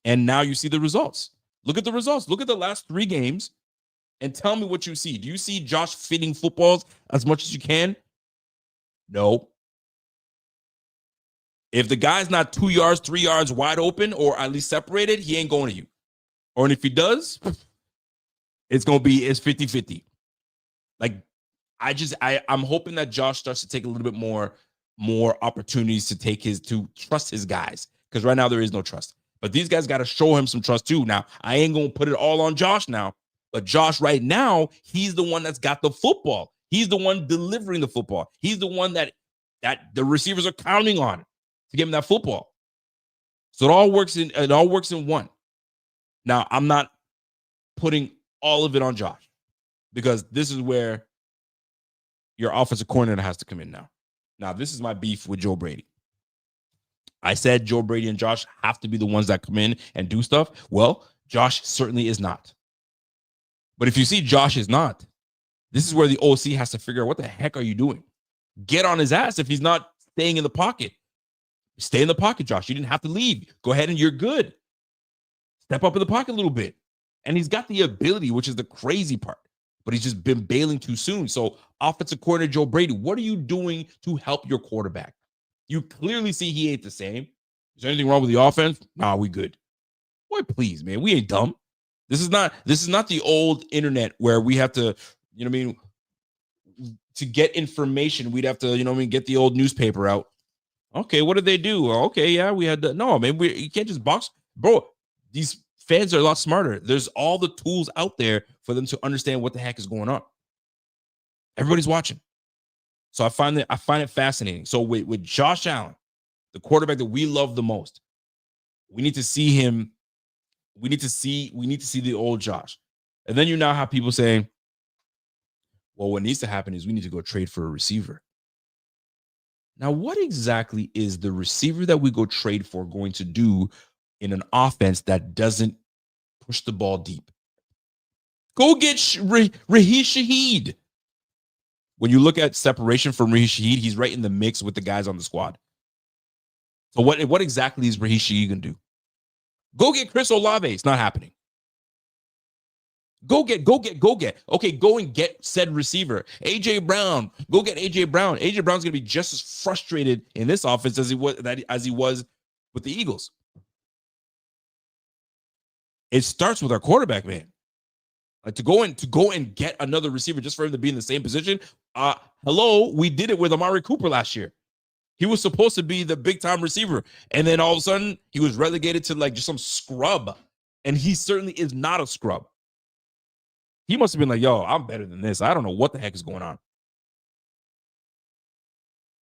And now you see the results. Look at the results. Look at the last 3 games and tell me what you see. Do you see Josh fitting footballs as much as you can? No. If the guy's not 2 yards, 3 yards wide open, or at least separated, he ain't going to you. Or if he does, it's 50-50. Like, I'm hoping that Josh starts to take a little bit more opportunities to trust his guys. Because right now there is no trust. But these guys got to show him some trust too. Now, I ain't going to put it all on Josh now. But Josh, right now, he's the one that's got the football. He's the one delivering the football. He's the one that the receivers are counting on to give him that football. So it all works in one. Now, I'm not putting all of it on Josh because this is where your offensive coordinator has to come in now. Now, this is my beef with Joe Brady. I said Joe Brady and Josh have to be the ones that come in and do stuff. Well, Josh certainly is not. But if you see Josh is not, this is where the OC has to figure out what the heck are you doing? Get on his ass if he's not staying in the pocket. Stay in the pocket, Josh. You didn't have to leave. Go ahead and you're good. Step up in the pocket a little bit. And he's got the ability, which is the crazy part. But he's just been bailing too soon. So offensive coordinator Joe Brady, what are you doing to help your quarterback? You clearly see he ain't the same. Is there anything wrong with the offense? Nah, we good. Boy, please, man. We ain't dumb. This is not the old internet where we have to, you know what I mean, to get information, we'd have to, you know what I mean, get the old newspaper out. Okay, what did they do? Okay, yeah, we had no, man, you can't just box. Bro, these fans are a lot smarter. There's all the tools out there for them to understand what the heck is going on. Everybody's watching. So I find it fascinating. So with Josh Allen, the quarterback that we love the most, we need to see him. We need to see the old Josh. And then you now have people saying, well, what needs to happen is we need to go trade for a receiver. Now, what exactly is the receiver that we go trade for going to do in an offense that doesn't push the ball deep? Go get Raheem Shaheed. When you look at separation from Raheem Shaheed, he's right in the mix with the guys on the squad. So what exactly is Raheem Shaheed going to do? Go get Chris Olave. It's not happening. Go get. Okay, go and get said receiver. AJ Brown. Go get AJ Brown. AJ Brown's going to be just as frustrated in this offense as he was with the Eagles. It starts with our quarterback, man. Like to go and get another receiver just for him to be in the same position. Hello, we did it with Amari Cooper last year. He was supposed to be the big-time receiver, and then all of a sudden, he was relegated to like just some scrub, and he certainly is not a scrub. He must have been like, yo, I'm better than this. I don't know what the heck is going on.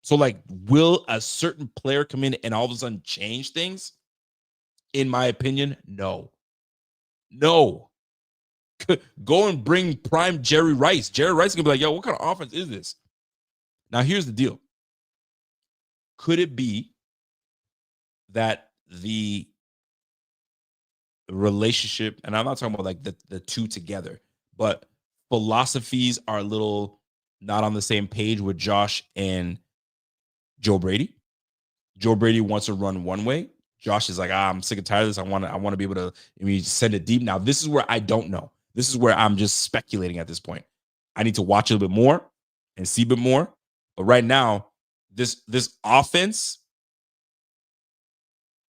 So, like, will a certain player come in and all of a sudden change things? In my opinion, no. No. Go and bring prime Jerry Rice. Jerry Rice is going to be like, yo, what kind of offense is this? Now, here's the deal. Could it be that the relationship, and I'm not talking about like the two together, but philosophies are a little not on the same page with Josh and Joe Brady? Joe Brady wants to run one way. Josh is like, I'm sick and tired of this. I want to be able to send it deep. Now, this is where I don't know. This is where I'm just speculating at this point. I need to watch a little bit more and see a bit more. But right now, this offense,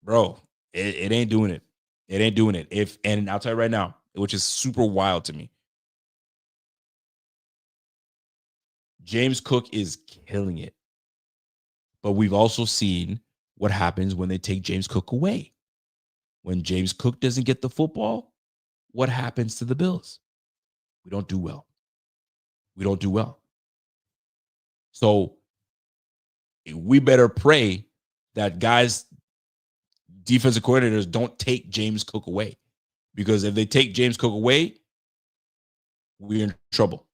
bro, it ain't doing it. It ain't doing it. And I'll tell you right now, which is super wild to me. James Cook is killing it. But we've also seen what happens when they take James Cook away. When James Cook doesn't get the football, what happens to the Bills? We don't do well. We don't do well. So we better pray that guys, defensive coordinators don't take James Cook away. Because if they take James Cook away, we're in trouble.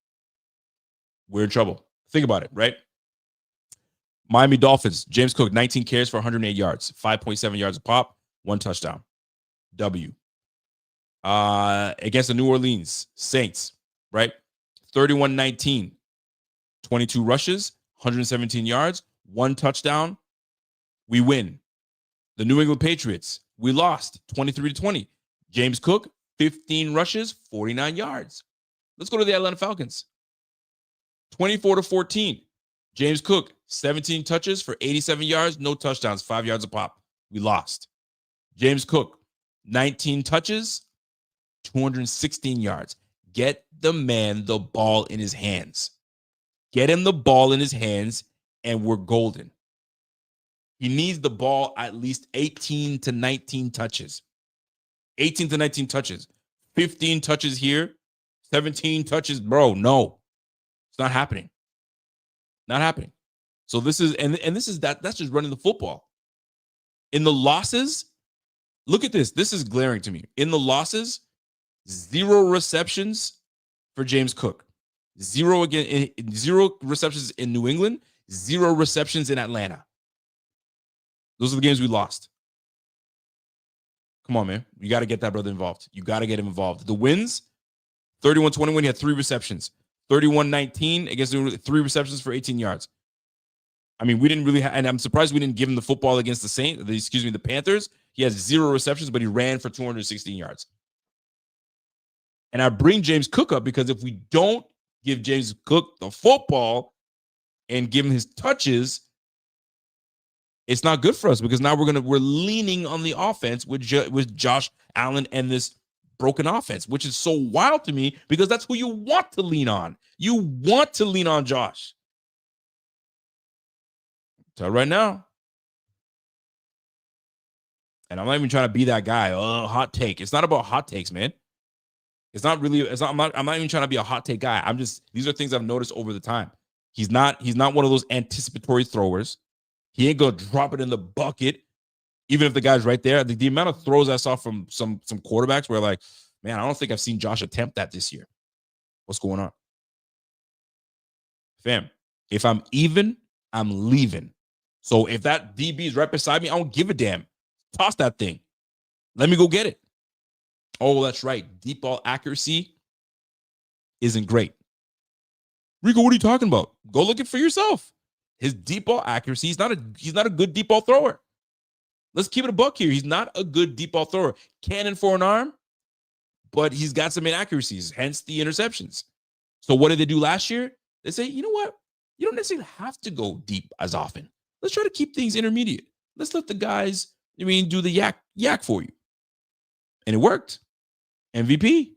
We're in trouble. Think about it, right? Miami Dolphins, James Cook, 19 carries for 108 yards, 5.7 yards a pop, 1 touchdown. W. Against the New Orleans Saints, right? 31-19, 22 rushes, 117 yards, 1 touchdown. We win. The New England Patriots, we lost 23-20. James Cook, 15 rushes, 49 yards. Let's go to the Atlanta Falcons. 24-14. James Cook, 17 touches for 87 yards, no touchdowns, 5 yards a pop. We lost. James Cook, 19 touches, 216 yards. Get the man the ball in his hands. Get him the ball in his hands, and we're golden. He needs the ball at least 18 to 19 touches. 18 to 19 touches. 15 touches here, 17 touches, bro. No, it's not happening. Not happening. So this is that's just running the football. In the losses, look at this. This is glaring to me. In the losses, 0 receptions for James Cook. 0 receptions in New England, 0 receptions in Atlanta. Those are the games we lost. Come on, man. You got to get that brother involved. You got to get him involved. The wins, 31-21, he had 3 receptions. 31-19 against 3 receptions for 18 yards. I mean, we didn't really and I'm surprised we didn't give him the football against the Panthers. He has 0 receptions, but he ran for 216 yards. And I bring James Cook up because if we don't give James Cook the football and give him his touches, it's not good for us because now we're leaning on the offense with Josh Allen and this broken offense, which is so wild to me because that's who you want to lean on. You want to lean on Josh. Tell right now. And I'm not even trying to be that guy. Oh, hot take. It's not about hot takes, man. I'm not even trying to be a hot take guy. These are things I've noticed over the time. He's not one of those anticipatory throwers. He ain't gonna drop it in the bucket, even if the guy's right there. The amount of throws I saw from some quarterbacks where like, man, I don't think I've seen Josh attempt that this year. What's going on? Fam, if I'm even, I'm leaving. So if that DB is right beside me, I don't give a damn. Toss that thing. Let me go get it. Oh, that's right. Deep ball accuracy isn't great. Rico, what are you talking about? Go look it for yourself. His deep ball accuracy, he's not a good deep ball thrower. Let's keep it a buck here. He's not a good deep ball thrower. Cannon for an arm, but he's got some inaccuracies, hence the interceptions. So what did they do last year? They say, you know what? You don't necessarily have to go deep as often. Let's try to keep things intermediate. Let's let the guys, do the yak for you. And it worked. MVP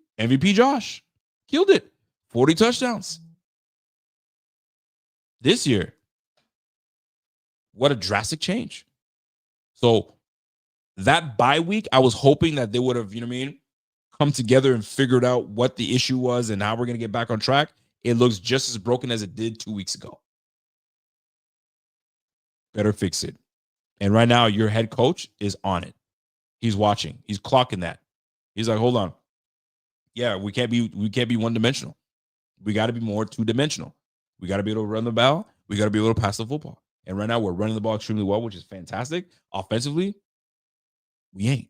Josh. Killed it. 40 touchdowns. This year, what a drastic change. So that bye week, I was hoping that they would have, come together and figured out what the issue was and how we're going to get back on track. It looks just as broken as it did 2 weeks ago. Better fix it. And right now, your head coach is on it. He's watching. He's clocking that. He's like, hold on. Yeah, we can't be one-dimensional. We got to be more two-dimensional. We got to be able to run the ball. We got to be able to pass the football. And right now, we're running the ball extremely well, which is fantastic. Offensively, we ain't.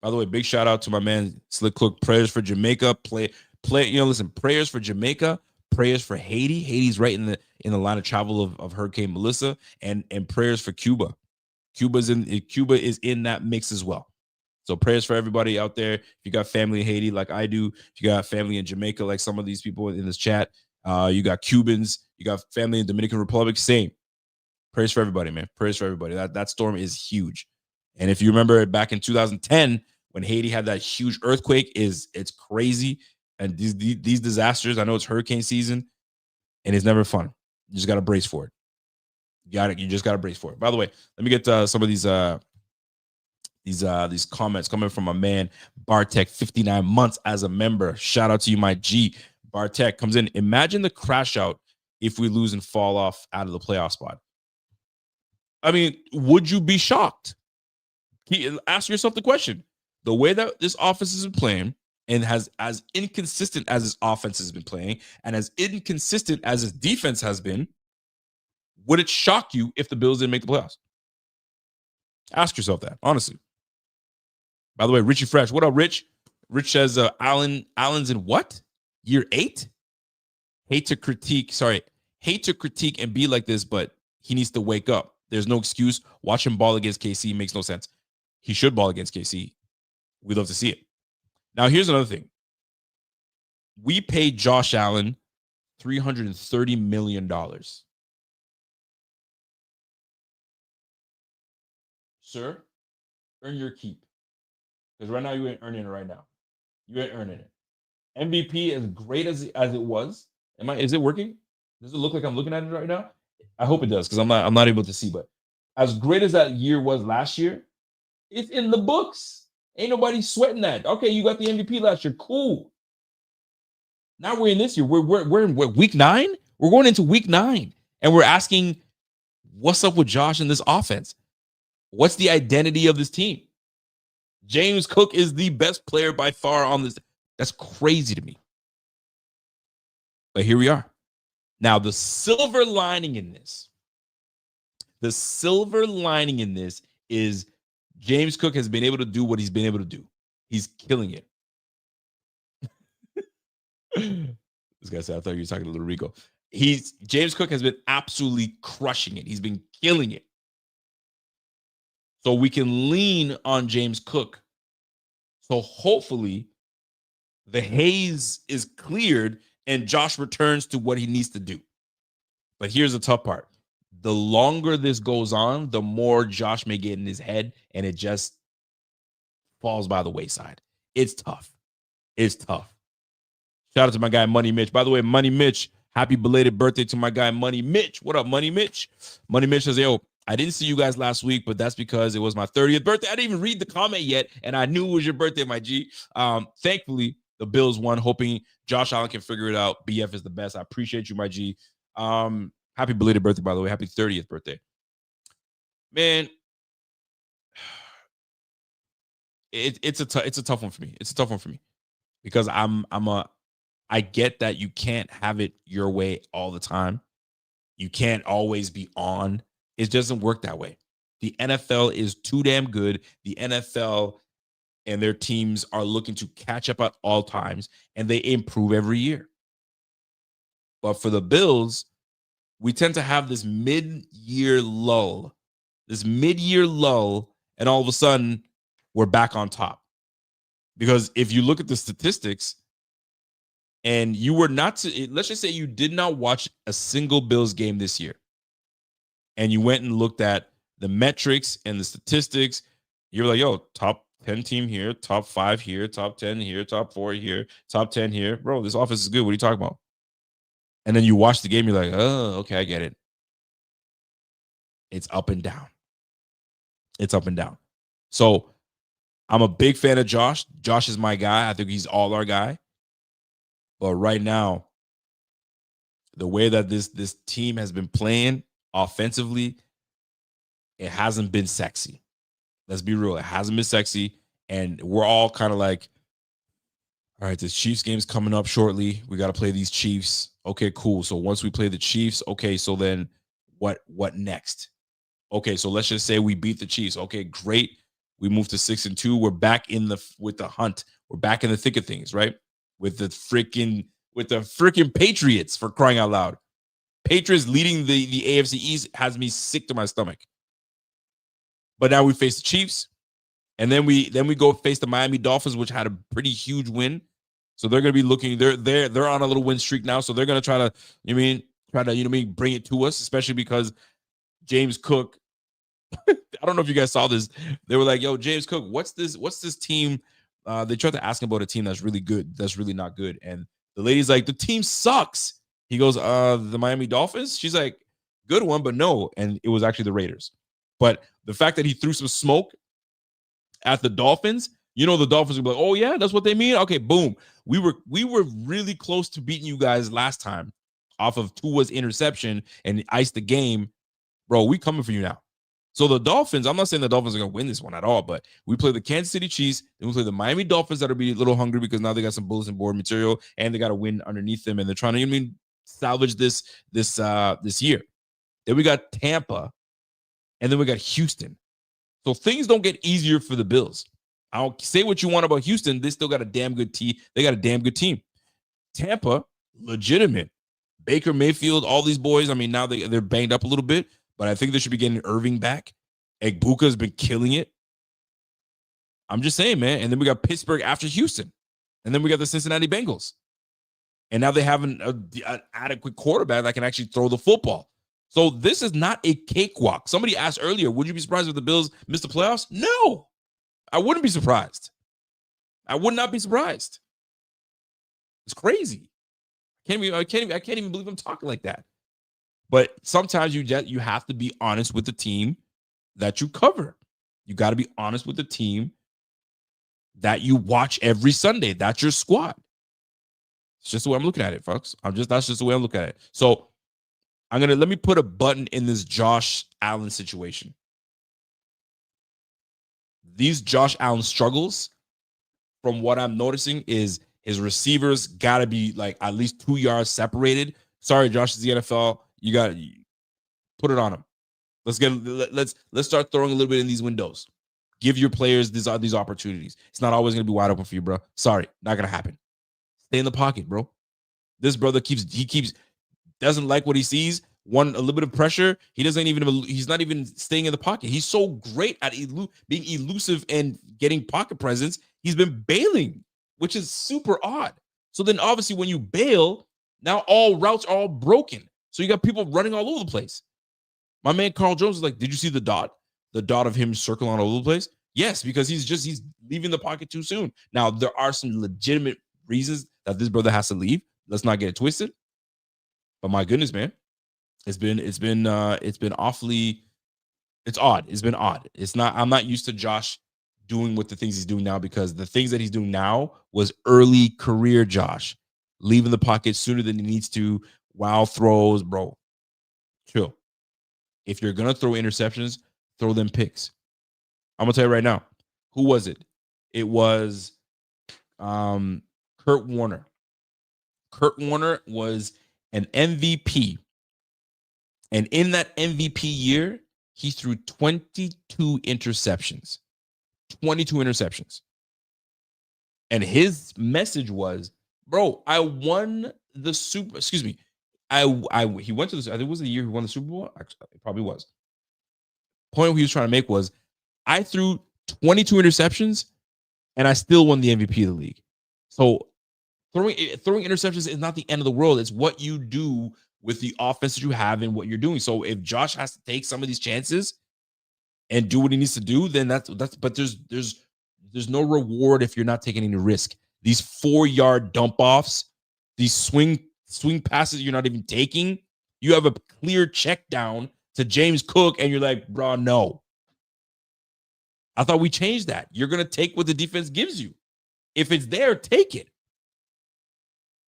By the way, big shout out to my man Slick Cook. Prayers for Jamaica. Prayers for Jamaica. Prayers for Haiti. Haiti's right in the line of travel of Hurricane Melissa, and prayers for Cuba. Cuba is in that mix as well. So prayers for everybody out there. If you got family in Haiti like I do, if you got family in Jamaica like some of these people in this chat, you got Cubans, you got family in Dominican Republic, same. Prayers for everybody, man. Prayers for everybody. That storm is huge. And if you remember back in 2010 when Haiti had that huge earthquake, it's crazy. And these disasters, I know it's hurricane season, and it's never fun. You just got to brace for it. You just got to brace for it. By the way, let me get some of these comments coming from my man Bartek, 59 months as a member. Shout out to you, my G. Bartek comes in. Imagine the crash out if we lose and fall off out of the playoff spot. I mean, would you be shocked? Ask yourself the question. The way that this offense has been playing, and has as inconsistent as his offense has been playing, and as inconsistent as his defense has been, would it shock you if the Bills didn't make the playoffs? Ask yourself that, honestly. By the way, Richie Fresh, what up, Rich? Rich says Allen's in what? Year 8? Hate to critique and be like this, but he needs to wake up. There's no excuse. Watch him ball against KC makes no sense. He should ball against KC. We'd love to see it. Now, here's another thing. We paid Josh Allen $330 million. Sir, earn your keep. Because right now, you ain't earning it right now. You ain't earning it. MVP, as great as it was, is it working? Does it look like I'm looking at it right now? I hope it does, because I'm not able to see. But as great as that year was last year, it's in the books. Ain't nobody sweating that. Okay, you got the MVP last year. Cool. Now we're in this year. We're in week 9. We're going into week 9, and we're asking, what's up with Josh in this offense? What's the identity of this team? James Cook is the best player by far on this. That's crazy to me. But here we are. Now, the silver lining in this is James Cook has been able to do what he's been able to do. He's killing it. This guy said, I thought you were talking to Little Rico. James Cook has been absolutely crushing it. He's been killing it. So we can lean on James Cook. So hopefully the haze is cleared and Josh returns to what he needs to do. But here's the tough part. The longer this goes on, the more Josh may get in his head and it just falls by the wayside. It's tough. It's tough. Shout out to my guy, Money Mitch. By the way, Money Mitch, happy belated birthday to my guy, Money Mitch. What up, Money Mitch? Money Mitch says, yo, I didn't see you guys last week, but that's because it was my 30th birthday. I didn't even read the comment yet, and I knew it was your birthday, my G. Thankfully, the Bills won, hoping Josh Allen can figure it out. BF is the best. I appreciate you, my G. Happy belated birthday, by the way. Happy 30th birthday. Man, it's a tough one for me. It's a tough one for me because I get that you can't have it your way all the time. You can't always be on. It doesn't work that way. The NFL is too damn good. The NFL and their teams are looking to catch up at all times, and they improve every year. But for the Bills, we tend to have this mid-year lull, and all of a sudden, we're back on top. Because if you look at the statistics, and you were not to, let's just say you did not watch a single Bills game this year, and you went and looked at the metrics and the statistics, you're like, yo, top 10 team here, top 5 here, top 10 here, top 4 here, top 10 here. Bro, this offense is good. What are you talking about? And then you watch the game, you're like, oh, okay, I get it. It's up and down. It's up and down. So I'm a big fan of Josh. Josh is my guy. I think he's all our guy. But right now, the way that this team has been playing offensively, it hasn't been sexy. Let's be real. It hasn't been sexy. And we're all kind of like, all right, this Chiefs game's coming up shortly. We got to play these Chiefs. Okay, cool. So once we play the Chiefs, okay, so then what next? Okay, so let's just say we beat the Chiefs. Okay, great. We move to 6-2. We're back with the hunt. We're back in the thick of things, right? With the freaking Patriots, for crying out loud. Patriots leading the AFC East has me sick to my stomach. But now we face the Chiefs, and then we go face the Miami Dolphins, which had a pretty huge win. So they're going to be looking. They're on a little win streak now. So they're going to try to bring it to us, especially because James Cook. I don't know if you guys saw this. They were like, "Yo, James Cook, what's this team?" They tried to ask him about a team that's really good, that's really not good, and the lady's like, "The team sucks." He goes, "The Miami Dolphins." She's like, "Good one, but no." And it was actually the Raiders. But the fact that he threw some smoke at the Dolphins, the Dolphins would be like, "Oh yeah, that's what they mean." Okay, boom. We were really close to beating you guys last time off of Tua's interception and iced the game, bro. We coming for you now. So the Dolphins, I'm not saying the Dolphins are going to win this one at all, but we play the Kansas City Chiefs, then we play the Miami Dolphins that are be a little hungry because now they got some bulletin board material and they got to win underneath them, and they're trying to salvage this year. Then we got Tampa, and then we got Houston. So things don't get easier for the Bills. I'll say what you want about Houston, they still got a damn good team. They got a damn good team. Tampa, legitimate. Baker Mayfield, all these boys. I mean, now they're banged up a little bit, but I think they should be getting Irving back. Egbuka has been killing it. I'm just saying, man. And then we got Pittsburgh after Houston. And then we got the Cincinnati Bengals. And now they have an adequate quarterback that can actually throw the football. So this is not a cakewalk. Somebody asked earlier, would you be surprised if the Bills missed the playoffs? No, I wouldn't be surprised. I would not be surprised. It's crazy. I can't even believe I'm talking like that. But sometimes you have to be honest with the team that you cover. You got to be honest with the team that you watch every Sunday. That's your squad. It's just the way I'm looking at it, folks. That's just the way I'm looking at it. So let me put a button in this Josh Allen situation. These Josh Allen struggles, from what I'm noticing, is his receivers got to be like at least 2 yards separated. Sorry, Josh, is the NFL. You got to put it on him. Let's start throwing a little bit in these windows. Give your players these opportunities. It's not always going to be wide open for you, bro. Sorry, not going to happen. Stay in the pocket, bro. This brother doesn't like what he sees. A little bit of pressure. He's not even staying in the pocket. He's so great at being elusive and getting pocket presence. He's been bailing, which is super odd. So then obviously when you bail, now all routes are all broken. So you got people running all over the place. My man Carl Jones is like, did you see the dot? The dot of him circling all over the place? Yes, because he's leaving the pocket too soon. Now, there are some legitimate reasons that this brother has to leave. Let's not get it twisted. But my goodness, man, it's been awfully, it's odd. It's been odd. I'm not used to Josh doing what the things he's doing now, because the things that he's doing now was early career Josh, leaving the pocket sooner than he needs to. Wow throws, bro. Chill. If you're gonna throw interceptions, throw them picks. I'm gonna tell you right now. Who was it? It was Kurt Warner. Kurt Warner was an MVP. And in that MVP year, he threw 22 interceptions. 22 interceptions. And his message was, bro, I won the Super. Excuse me. He went to this. I think it was the year he won the Super Bowl. Actually, it probably was. Point he was trying to make was, I threw 22 interceptions and I still won the MVP of the league. So throwing interceptions is not the end of the world. It's what you do with the offense that you have and what you're doing. So if Josh has to take some of these chances and do what he needs to do, then that's but there's no reward if you're not taking any risk. These 4-yard dump offs, these swing passes you're not even taking, you have a clear check down to James Cook and you're like, bro, no. I thought we changed that. You're going to take what the defense gives you. If it's there, take it.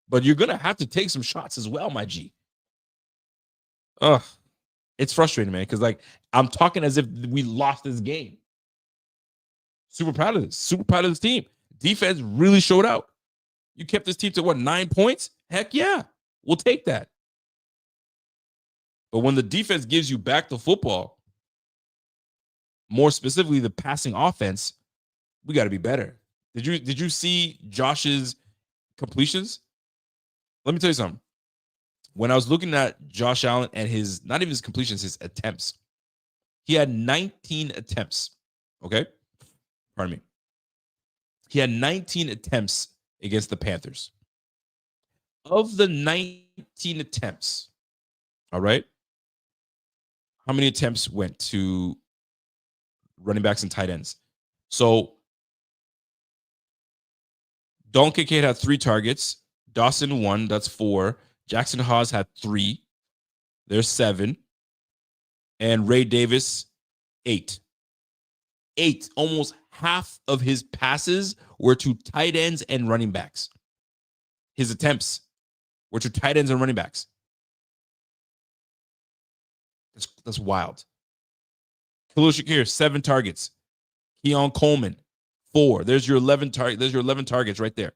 But you're going to have to take some shots as well, my G. Ugh. It's frustrating, man, because like I'm talking as if we lost this game. Super proud of this. Super proud of this team. Defense really showed out. You kept this team to what, 9 points? Heck yeah. We'll take that. But when the defense gives you back the football, more specifically the passing offense, we got to be better. Did you see Josh's completions? Let me tell you something. When I was looking at Josh Allen and his, not even his completions, his attempts, he had 19 attempts. Okay? Pardon me. He had 19 attempts against the Panthers. Of the 19 attempts, all right, how many attempts went to running backs and tight ends? So Dalton Kincaid had 3 targets. Dawson 1, that's 4. Jackson Hawes had 3. There's 7. And Ray Davis, 8. 8. Almost half of his passes were to tight ends and running backs. His attempts were to tight ends and running backs. That's wild. Khalil Shakir, 7 targets. Keon Coleman, 4. There's your 11 targets. There's your 11 targets right there.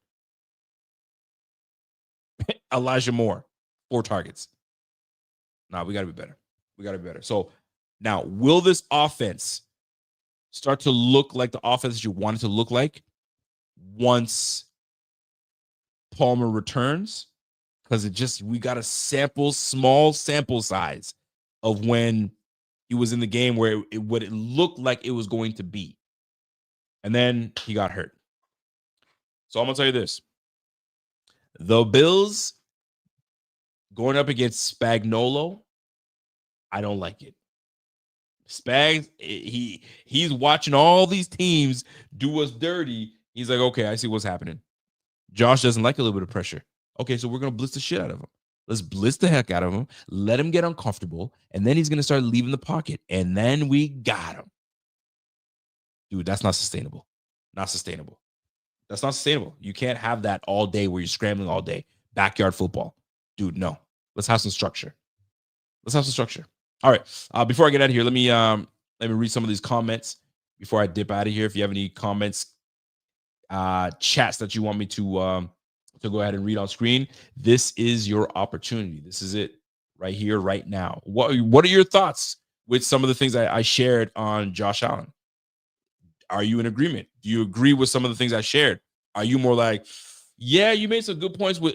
Elijah Moore, 4 targets. Nah, we got to be better. We got to be better. So now, will this offense start to look like the offense that you want it to look like once Palmer returns? Because we got a small sample size of when he was in the game where what it looked like it was going to be. And then he got hurt. So I'm going to tell you this. The Bills going up against Spagnuolo, I don't like it. Spags, he's watching all these teams do us dirty. He's like, okay, I see what's happening. Josh doesn't like a little bit of pressure. Okay, so we're going to blitz the shit out of him. Let's blitz the heck out of him. Let him get uncomfortable. And then he's going to start leaving the pocket. And then we got him. Dude, that's not sustainable. Not sustainable. That's not sustainable. You can't have that all day where you're scrambling all day. Backyard football. Dude, no. Let's have some structure. All right. Before I get out of here, let me read some of these comments before I dip out of here. If you have any comments, chats that you want me to go ahead and read on screen, this is your opportunity. This is it right here, right now. What are your thoughts with some of the things I shared on Josh Allen? Are you in agreement? Do you agree with some of the things I shared? Are you more like, yeah, you made some good points with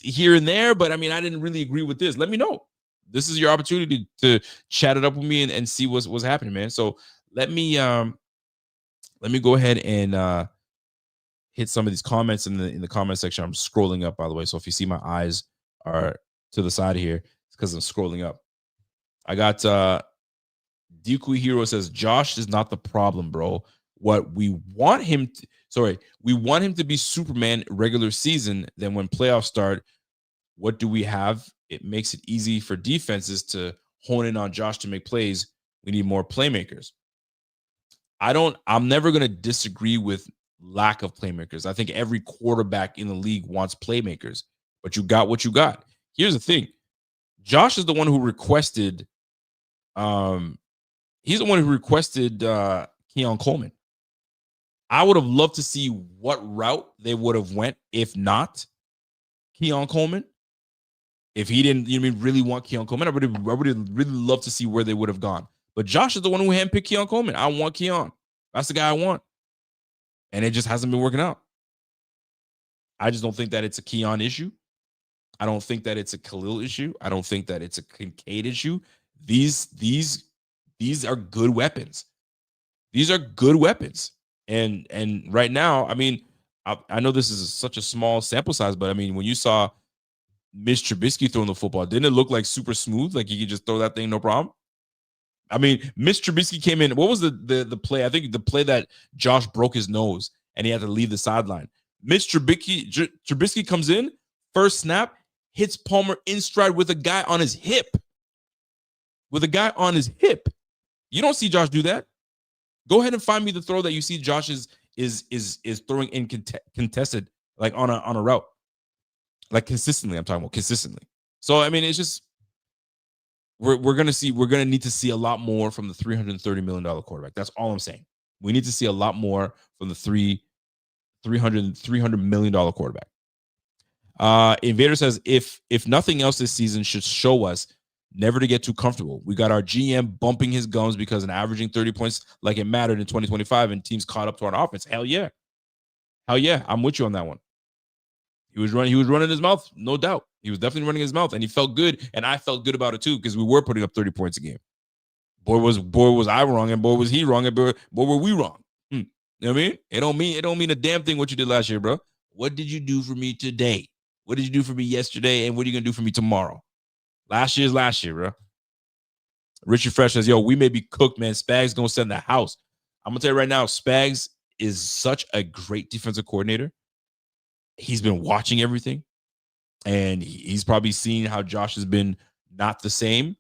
here and there, but I mean, I didn't really agree with this. Let me know. This is your opportunity to chat it up with me and see what's happening, man. So let me go ahead and hit some of these comments in the comment section. I'm scrolling up, by the way. So if you see my eyes are to the side here, it's because I'm scrolling up. I got Deku Hero says, Josh is not the problem, bro. What we want him we want him to be Superman regular season. Then when playoffs start, what do we have? It makes it easy for defenses to hone in on Josh to make plays. We need more playmakers. I'm never going to disagree with lack of playmakers. I think every quarterback in the league wants playmakers, but you got what you got. Here's the thing. Josh is the one who requested, he's the one who requested Keon Coleman. I would have loved to see what route they would have went if not Keon Coleman. If he didn't really want Keon Coleman, I would have really loved to see where they would have gone. But Josh is the one who handpicked Keon Coleman. I want Keon. That's the guy I want. And it just hasn't been working out. I just don't think that it's a Keon issue. I don't think that it's a Khalil issue. I don't think that it's a Kincaid issue. These are good weapons. These are good weapons. And right now, I mean, I know this is such a small sample size, but I mean, when you saw Mitch Trubisky throwing the football, didn't it look like super smooth? Like you could just throw that thing, no problem. I mean, Mitch Trubisky came in. What was the play? I think the play that Josh broke his nose and he had to leave the sideline. Mitch Trubisky comes in, first snap, hits Palmer in stride with a guy on his hip. You don't see Josh do that. Go ahead and find me the throw that you see Josh is throwing in contested, like on a route, like consistently. I'm talking about consistently. So I mean, it's just we're gonna need to see a lot more from the $330 million quarterback. That's all I'm saying. We need to see a lot more from the $300 million quarterback. Invader says if nothing else this season should show us never to get too comfortable. We got our GM bumping his gums because and averaging 30 points like it mattered in 2025 and teams caught up to our offense. Hell yeah. I'm with you on that one. He was running his mouth, no doubt. He was definitely running his mouth and he felt good. And I felt good about it too, because we were putting up 30 points a game. Boy was I wrong, and boy was he wrong, and boy were we wrong. You know what I mean? It don't mean a damn thing what you did last year, bro. What did you do for me today? What did you do for me yesterday? And what are you gonna do for me tomorrow? Last year's last year, bro. Richard Fresh says, yo, we may be cooked, man. Spags gonna send the house. I'm gonna tell you right now, Spags is such a great defensive coordinator. He's been watching everything, and he's probably seen how Josh has been not the same,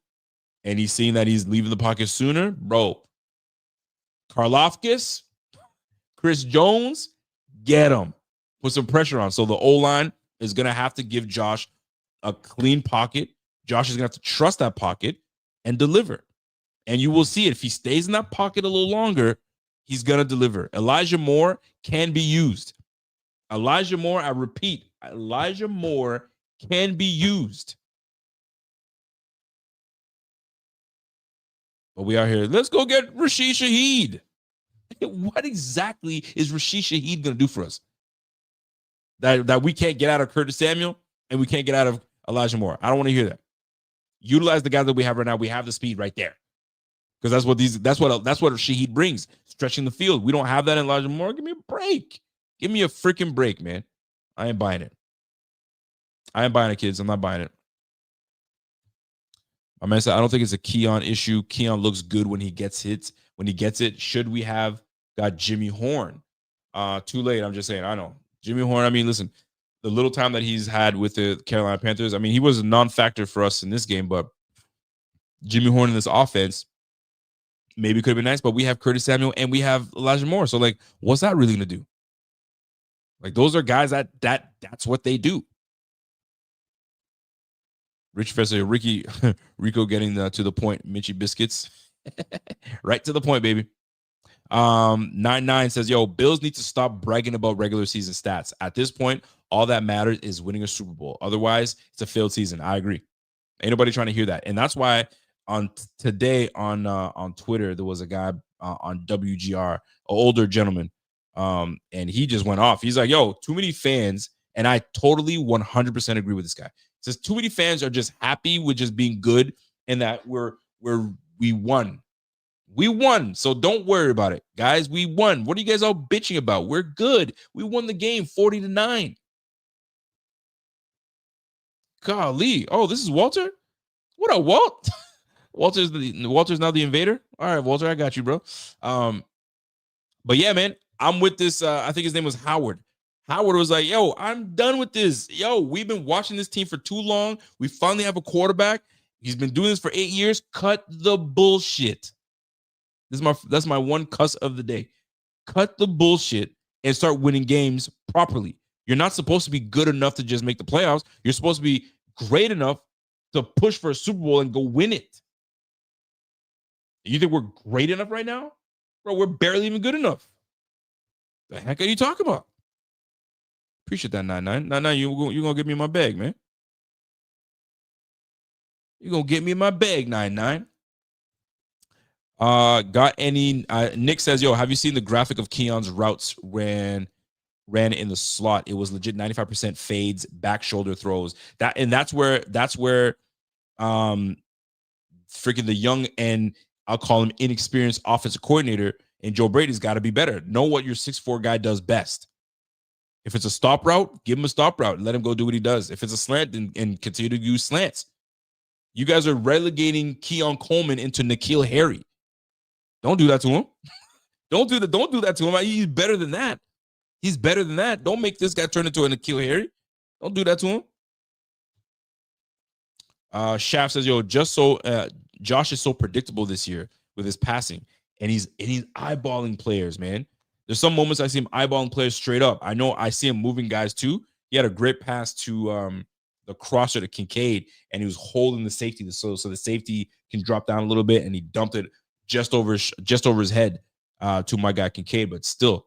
and he's seen that he's leaving the pocket sooner. Bro, Karlaftis, Chris Jones, get him. Put some pressure on. So the O-line is going to have to give Josh a clean pocket. Josh is going to have to trust that pocket and deliver. And you will see it. If he stays in that pocket a little longer, he's going to deliver. Elijah Moore can be used. Elijah Moore, I repeat, Elijah Moore can be used. But we are here. Let's go get Rashid Shaheed. What exactly is Rashid Shaheed going to do for us? That we can't get out of Curtis Samuel and we can't get out of Elijah Moore. I don't want to hear that. Utilize the guys that we have right now. We have the speed right there. Because that's what Shaheed brings, stretching the field. We don't have that in Elijah Moore. Give me a break. Give me a freaking break, man. I ain't buying it. I ain't buying it, kids. I'm not buying it. My man said, I don't think it's a Keon issue. Keon looks good when he gets hits. When he gets it, should we have got Jimmy Horn? Too late. I'm just saying. I know. Jimmy Horn, I mean, listen, the little time that he's had with the Carolina Panthers, I mean, he was a non-factor for us in this game, but Jimmy Horn in this offense maybe could have been nice, but we have Curtis Samuel and we have Elijah Moore. So, like, what's that really going to do? Like those are guys that's what they do. Rich Professor Rico getting to the point. Mitchie biscuits, right to the point, baby. 99 says, yo, Bills need to stop bragging about regular season stats. At this point, all that matters is winning a Super Bowl. Otherwise, it's a failed season. I agree. Ain't nobody trying to hear that. And that's why today on Twitter, there was a guy on WGR, an older gentleman, and he just went off. He's like, yo, too many fans, and I totally 100% agree with this guy. He says too many fans are just happy with just being good and that we won. We won, so don't worry about it, guys. We won. What are you guys all bitching about? We're good. We won the game 40-9. Golly. Oh, this is Walter? What up, Walt? Walter's now the invader. All right, Walter, I got you, bro. But yeah, man, I'm with this. I think his name was Howard. Howard was like, yo, I'm done with this. Yo, we've been watching this team for too long. We finally have a quarterback. He's been doing this for 8 years. Cut the bullshit. That's my one cuss of the day. Cut the bullshit and start winning games properly. You're not supposed to be good enough to just make the playoffs. You're supposed to be great enough to push for a Super Bowl and go win it. You think we're great enough right now? Bro, we're barely even good enough. The heck are you talking about? Appreciate that, 99. 99, you're going to get me my bag, man. You're going to get me my bag, 99. Got any Nick says, yo, have you seen the graphic of Keon's routes ran in the slot? It was legit 95% fades, back shoulder throws. That's where freaking the young and I'll call him inexperienced offensive coordinator and Joe Brady's got to be better. Know what your 6'4" guy does best. If it's a stop route, give him a stop route and let him go do what he does. If it's a slant, and continue to use slants. You guys are relegating Keon Coleman into N'Keal Harry. Don't do that to him. Don't do that to him. He's better than that. He's better than that. Don't make this guy turn into a N'Keal Harry. Don't do that to him. Shaft says, yo, Josh is so predictable this year with his passing, and he's eyeballing players, man. There's some moments I see him eyeballing players straight up. I know I see him moving guys too. He had a great pass to the crosser to Kincaid, and he was holding the safety so the safety can drop down a little bit, and he dumped it just over his head to my guy Kincaid. But still,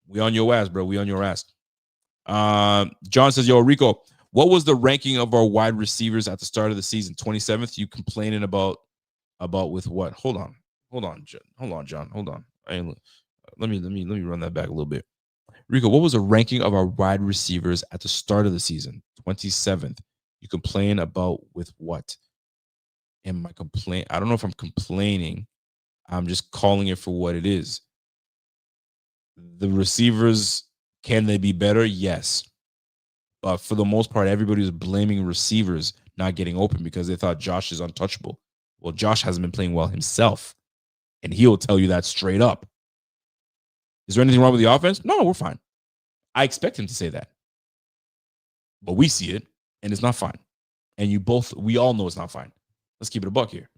we on your ass, bro. We on your ass. John says, yo, Rico, what was the ranking of our wide receivers at the start of the season? 27th. You complaining about with what? Hold on, John. Hold on. Let me run that back a little bit. Rico, what was the ranking of our wide receivers at the start of the season? 27th. You complain about with what? I don't know if I'm complaining. I'm just calling it for what it is. The receivers, can they be better? Yes. But for the most part, everybody was blaming receivers not getting open because they thought Josh is untouchable. Well, Josh hasn't been playing well himself, and he'll tell you that straight up. Is there anything wrong with the offense? No, we're fine. I expect him to say that. But we see it, and it's not fine. And we all know it's not fine. Let's keep it a buck here.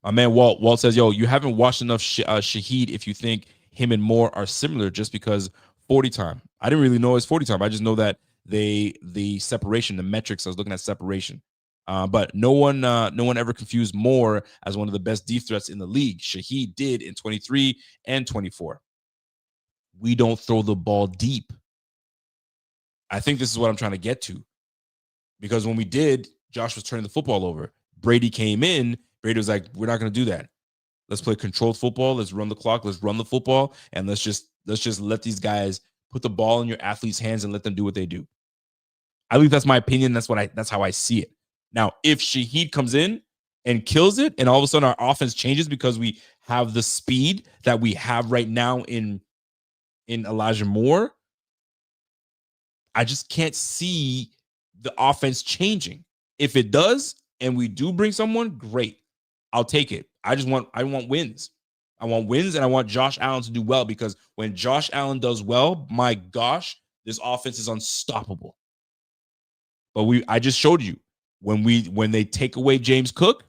My man Walt says, yo, you haven't watched enough Shaheed if you think him and Moore are similar just because 40 time. I didn't really know it's 40 time. I just know that the separation, the metrics, I was looking at separation. But no one ever confused Moore as one of the best deep threats in the league. Shaheed did in 23 and 24. We don't throw the ball deep. I think this is what I'm trying to get to. Because when we did, Josh was turning the football over. Brady came in. Brady was like, we're not going to do that. Let's play controlled football. Let's run the clock. Let's run the football. And let's just let these guys put the ball in your athletes' hands and let them do what they do. I think that's my opinion. That's how I see it. Now, if Shaheed comes in and kills it, and all of a sudden our offense changes because we have the speed that we have right now in Elijah Moore, I just can't see the offense changing. If it does, and we do bring someone, great. I'll take it. I want wins. I want wins, and I want Josh Allen to do well, because when Josh Allen does well, my gosh, this offense is unstoppable. But I just showed you when they take away James Cook,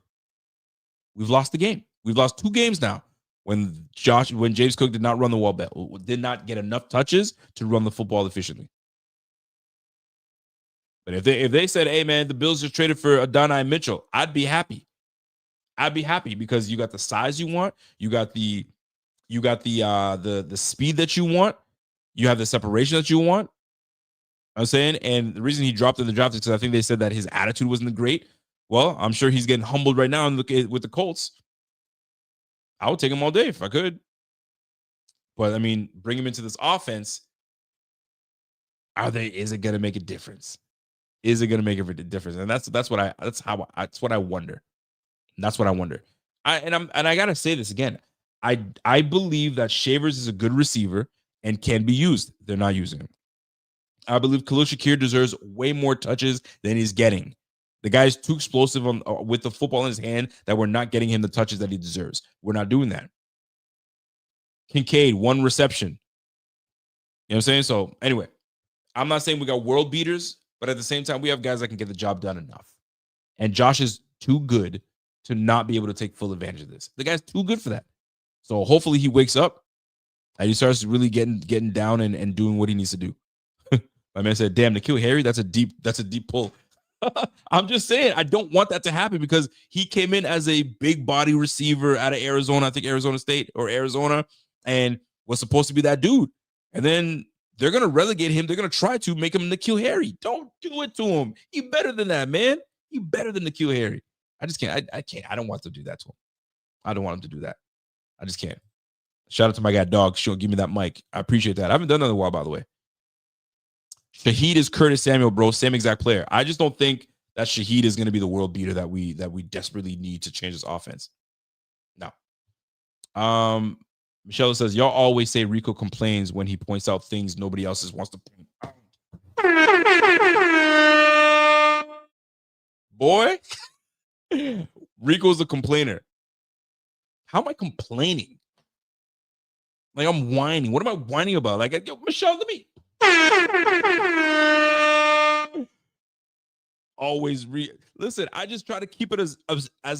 we've lost the game. We've lost 2 games now. when James Cook did not run the ball, did not get enough touches to run the football efficiently. But if they said, "Hey man, the Bills just traded for Adonai Mitchell," I'd be happy. I'd be happy because you got the size you want, you got the speed that you want, you have the separation that you want. I'm saying, and the reason he dropped in the draft is because I think they said that his attitude wasn't great. Well, I'm sure he's getting humbled right now with the Colts. I would take him all day if I could. But I mean, bring him into this offense. Is it going to make a difference? Is it going to make a difference? And that's what I wonder. That's what I wonder. I got to say this again. I believe that Shavers is a good receiver and can be used. They're not using him. I believe Khalil Shakir deserves way more touches than he's getting. The guy's too explosive with the football in his hand that we're not getting him the touches that he deserves. We're not doing that. Kincaid, 1 reception. You know what I'm saying? So anyway, I'm not saying we got world beaters, but at the same time, we have guys that can get the job done enough. And Josh is too good to not be able to take full advantage of this. The guy's too good for that. So hopefully he wakes up and he starts really getting down and doing what he needs to do. My man said, "Damn, N'Keal Harry, that's a deep pull." I'm just saying, I don't want that to happen because he came in as a big body receiver out of Arizona, I think Arizona State or Arizona, and was supposed to be that dude. And then they're going to relegate him. They're going to try to make him N'Keal Harry. Don't do it to him. He better than that, man. He better than N'Keal Harry. I just can't. I can't. I don't want to do that to him. I don't want him to do that. I just can't. Shout out to my guy, Dog. Sure, give me that mic. I appreciate that. I haven't done that in a while, by the way. Shaheed is Curtis Samuel, bro. Same exact player. I just don't think that Shaheed is going to be the world beater that we desperately need to change this offense. No. Michelle says, y'all always say Rico complains when he points out things nobody else wants to point out. Boy, Rico's a complainer. How am I complaining? Like, I'm whining. What am I whining about? Like, yo, Michelle, let me. Always listen. I just try to keep it as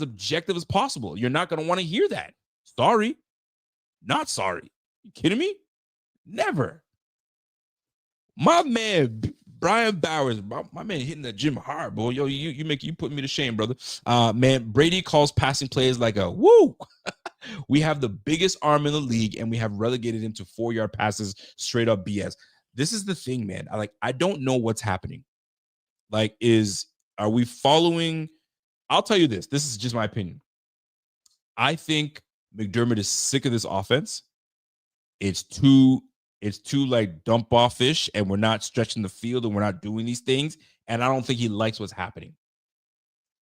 objective as possible. You're not going to want to hear that. Sorry. Not sorry. You kidding me? Never. My man, Brian Bowers, my man hitting the gym hard, boy. Yo, you put me to shame, brother. Man, Brady calls passing plays like a woo. We have the biggest arm in the league, and we have relegated him to 4-yard passes, straight up BS. This is the thing, man. I don't know what's happening. Are we following? I'll tell you this. This is just my opinion. I think McDermott is sick of this offense. It's too like dump off-ish, and we're not stretching the field and we're not doing these things. And I don't think he likes what's happening.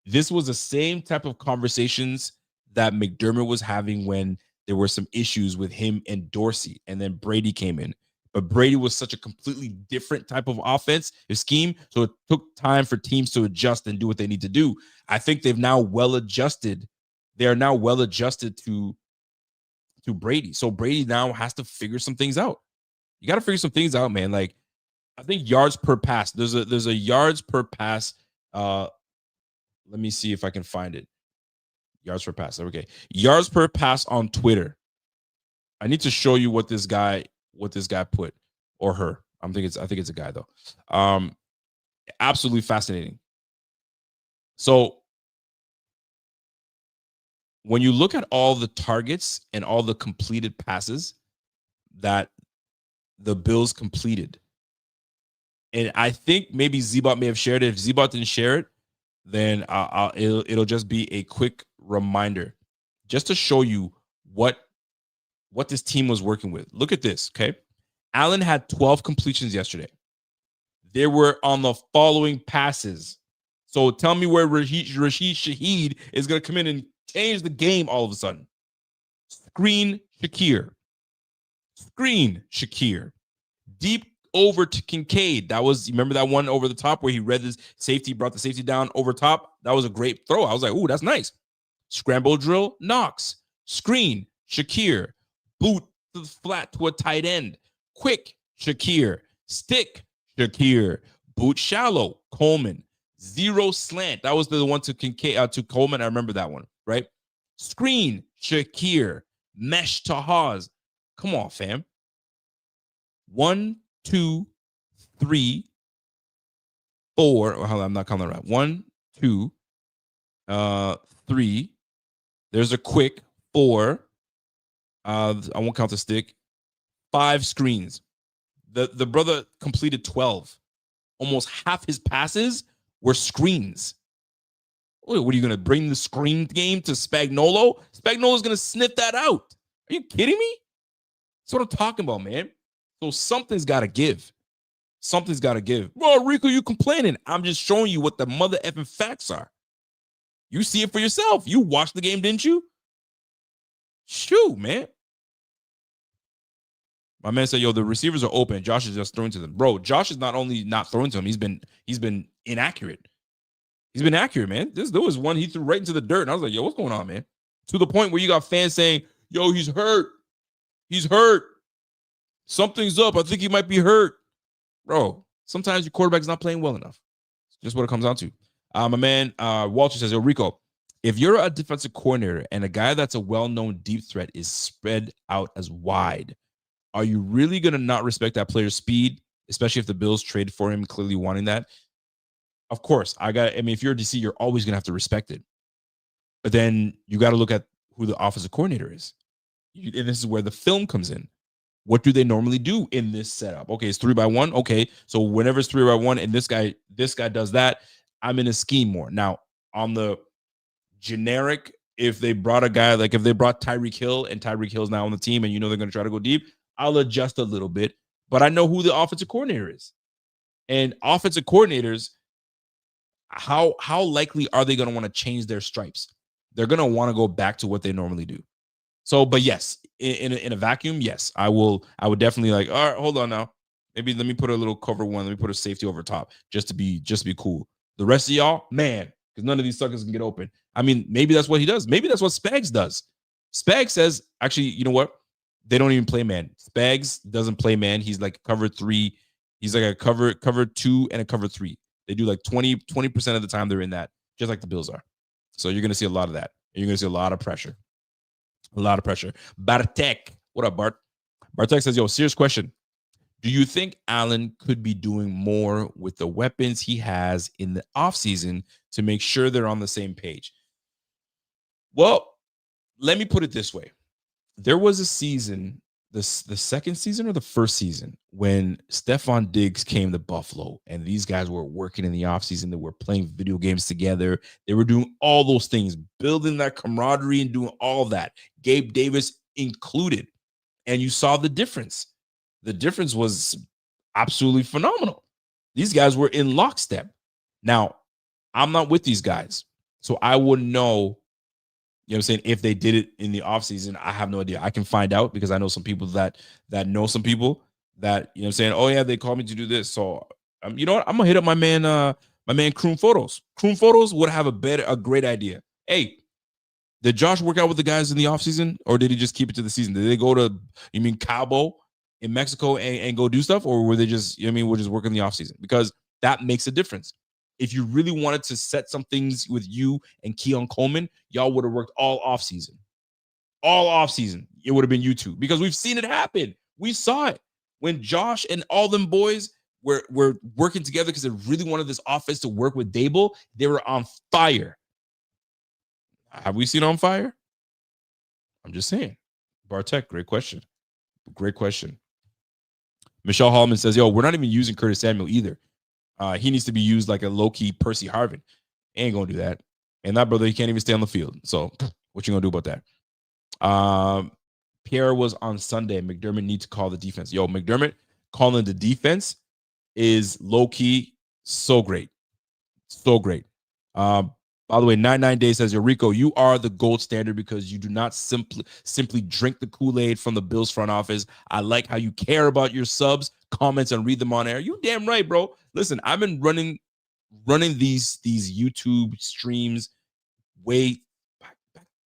This was the same type of conversations that McDermott was having when there were some issues with him and Dorsey, and then Brady came in. But Brady was such a completely different type of offense scheme, so it took time for teams to adjust and do what they need to do. I think they've now well adjusted. They are now well adjusted to Brady. So Brady now has to figure some things out. You got to figure some things out, man. Like, I think yards per pass. There's a yards per pass. Let me see if I can find it. Yards per pass. Okay. Yards per pass on Twitter. I need to show you what this guy put, or her. I think it's a guy though. Absolutely fascinating. So when you look at all the targets and all the completed passes that the Bills completed, and I think maybe Zbot may have shared it. If Zbot didn't share it, then it'll just be a quick reminder, just to show you what this team was working with. Look at this, okay? Allen had 12 completions yesterday. They were on the following passes. So tell me where Rashid Shaheed is going to come in and change the game all of a sudden. Screen Shakir. Deep over to Kincaid. That was, remember that one over the top where he read his safety, brought the safety down over top? That was a great throw. I was like, ooh, that's nice. Scramble drill, Knox. Screen, Shakir. Boot to the flat to a tight end. Quick, Shakir. Stick, Shakir. Boot shallow, Coleman. Zero slant. That was the one to Kincaid, to Coleman. I remember that one, right? Screen, Shakir. mesh to Haas. Come on, fam. 1, 2, 3, 4. Hold on, I'm not counting right. 1, 2, 3. There's a quick 4. I won't count the stick. 5 screens. The brother completed 12. Almost half his passes were screens. What are you going to bring the screen game to Spagnuolo? Spagnuolo's going to sniff that out. Are you kidding me? That's what I'm talking about, man. So something's got to give. Something's got to give. Well, Rico, you complaining. I'm just showing you what the mother effing facts are. You see it for yourself. You watched the game, didn't you? Shoot, man. My man said, yo, the receivers are open. Josh is just throwing to them. Bro, Josh is not only not throwing to him, he's been inaccurate. He's been accurate, man. There was one he threw right into the dirt. And I was like, yo, what's going on, man? To the point where you got fans saying, yo, he's hurt. He's hurt. Something's up. I think he might be hurt. Bro, sometimes your quarterback's not playing well enough. It's just what it comes down to. My man, Walter says, yo, Rico, if you're a defensive coordinator and a guy that's a well-known deep threat is spread out as wide, are you really going to not respect that player's speed, especially if the Bills trade for him, clearly wanting that? Of course, if you're a DC, you're always going to have to respect it. But then you got to look at who the offensive coordinator is. And this is where the film comes in. What do they normally do in this setup? Okay, it's 3-by-1. Okay, so whenever it's 3-by-1 and this guy does that, I'm in a scheme more. Now, on the generic, if they brought a guy, like if they brought Tyreek Hill and Tyreek Hill's now on the team and you know they're going to try to go deep, I'll adjust a little bit. But I know who the offensive coordinator is. And offensive coordinators, how likely are they going to want to change their stripes? They're going to want to go back to what they normally do. So, but yes, in a vacuum, yes, I would definitely like, all right, hold on now. Maybe let me put a little cover one. Let me put a safety over top just to be cool. The rest of y'all, man, because none of these suckers can get open. I mean, maybe that's what he does. Maybe that's what Spags does. Spags says, actually, you know what? They don't even play man. Spags doesn't play man. He's like cover 3. He's like a cover 2 and a cover 3. They do like 20% of the time they're in that, just like the Bills are. So you're going to see a lot of that. And you're going to see a lot of pressure. A lot of pressure. Bartek. What up, Bart? Bartek says, yo, serious question. Do you think Allen could be doing more with the weapons he has in the offseason to make sure they're on the same page? Well, let me put it this way. There was a season, the second season or the first season, when Stephon Diggs came to Buffalo and these guys were working in the offseason. They were playing video games together. They were doing all those things, building that camaraderie and doing all that. Gabe Davis included. And you saw the difference. The difference was absolutely phenomenal. These guys were in lockstep. Now, I'm not with these guys, so I wouldn't know. You know what I'm saying? If they did it in the offseason, I have no idea. I can find out because I know some people that know some people that, you know what I'm saying? Oh, yeah, they called me to do this. So, you know what? I'm going to hit up my man Kroon Photos. Kroon Photos would have a great idea. Hey, did Josh work out with the guys in the offseason or did he just keep it to the season? Did they go to, Cabo in Mexico and go do stuff? Or were they just, we're just working the offseason? Because that makes a difference. If you really wanted to set some things with you and Keon Coleman, y'all would have worked all offseason. All offseason. It would have been you two because we've seen it happen. We saw it. When Josh and all them boys were working together because they really wanted this offense to work with Dable, they were on fire. Have we seen on fire? I'm just saying. Bartek, great question. Great question. Michelle Hallman says, yo, we're not even using Curtis Samuel either. He needs to be used like a low-key Percy Harvin. Ain't gonna do that. And that brother, he can't even stay on the field. So what you gonna do about that? Pierre was on Sunday. McDermott needs to call the defense. Yo, McDermott calling the defense is low-key so great. So great. By the way, 99 Days says, Rico, you are the gold standard because you do not simply drink the Kool-Aid from the Bills front office. I like how you care about your subs, comments, and read them on air. You damn right, bro. Listen, I've been running these YouTube streams way back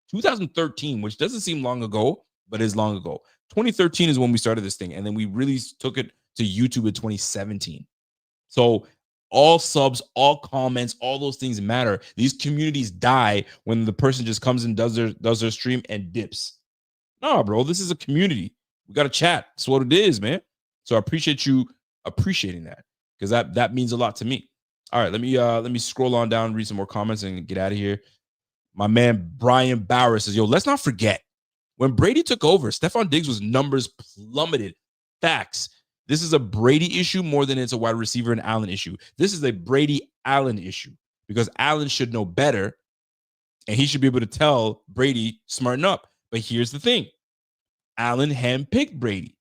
2013, which doesn't seem long ago, but is long ago. 2013 is when we started this thing, and then we really took it to YouTube in 2017. So all subs, all comments, all those things matter. These communities die when the person just comes and does their stream and dips. No, bro, this is a community. We got to chat. That's what it is, man. So I appreciate you appreciating that, because that means a lot to me. All right, let me scroll on down, read some more comments, and get out of here. My man Brian Bauer says, "Yo, let's not forget when Brady took over, Stephon Diggs' numbers plummeted. Facts. This is a Brady issue more than it's a wide receiver and Allen issue. This is a Brady Allen issue, because Allen should know better, and he should be able to tell Brady, smarten up. But here's the thing: Allen handpicked Brady.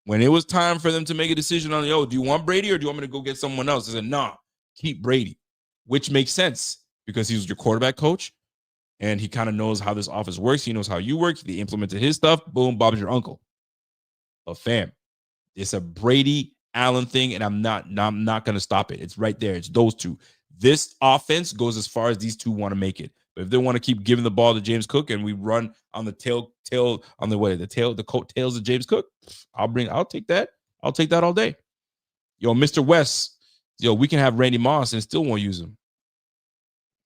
When it was time for them to make a decision on, do you want Brady or do you want me to go get someone else? They said, nah, keep Brady, which makes sense because he was your quarterback coach and he kind of knows how this office works. He knows how you work. They implemented his stuff. Boom, Bob's your uncle. But fam, it's a Brady Allen thing, and I'm not going to stop it. It's right there. It's those two. This offense goes as far as these two want to make it. But if they want to keep giving the ball to James Cook and we run on the the coattails of James Cook, I'll take that. I'll take that all day. Yo, Mr. West, we can have Randy Moss and still won't use him.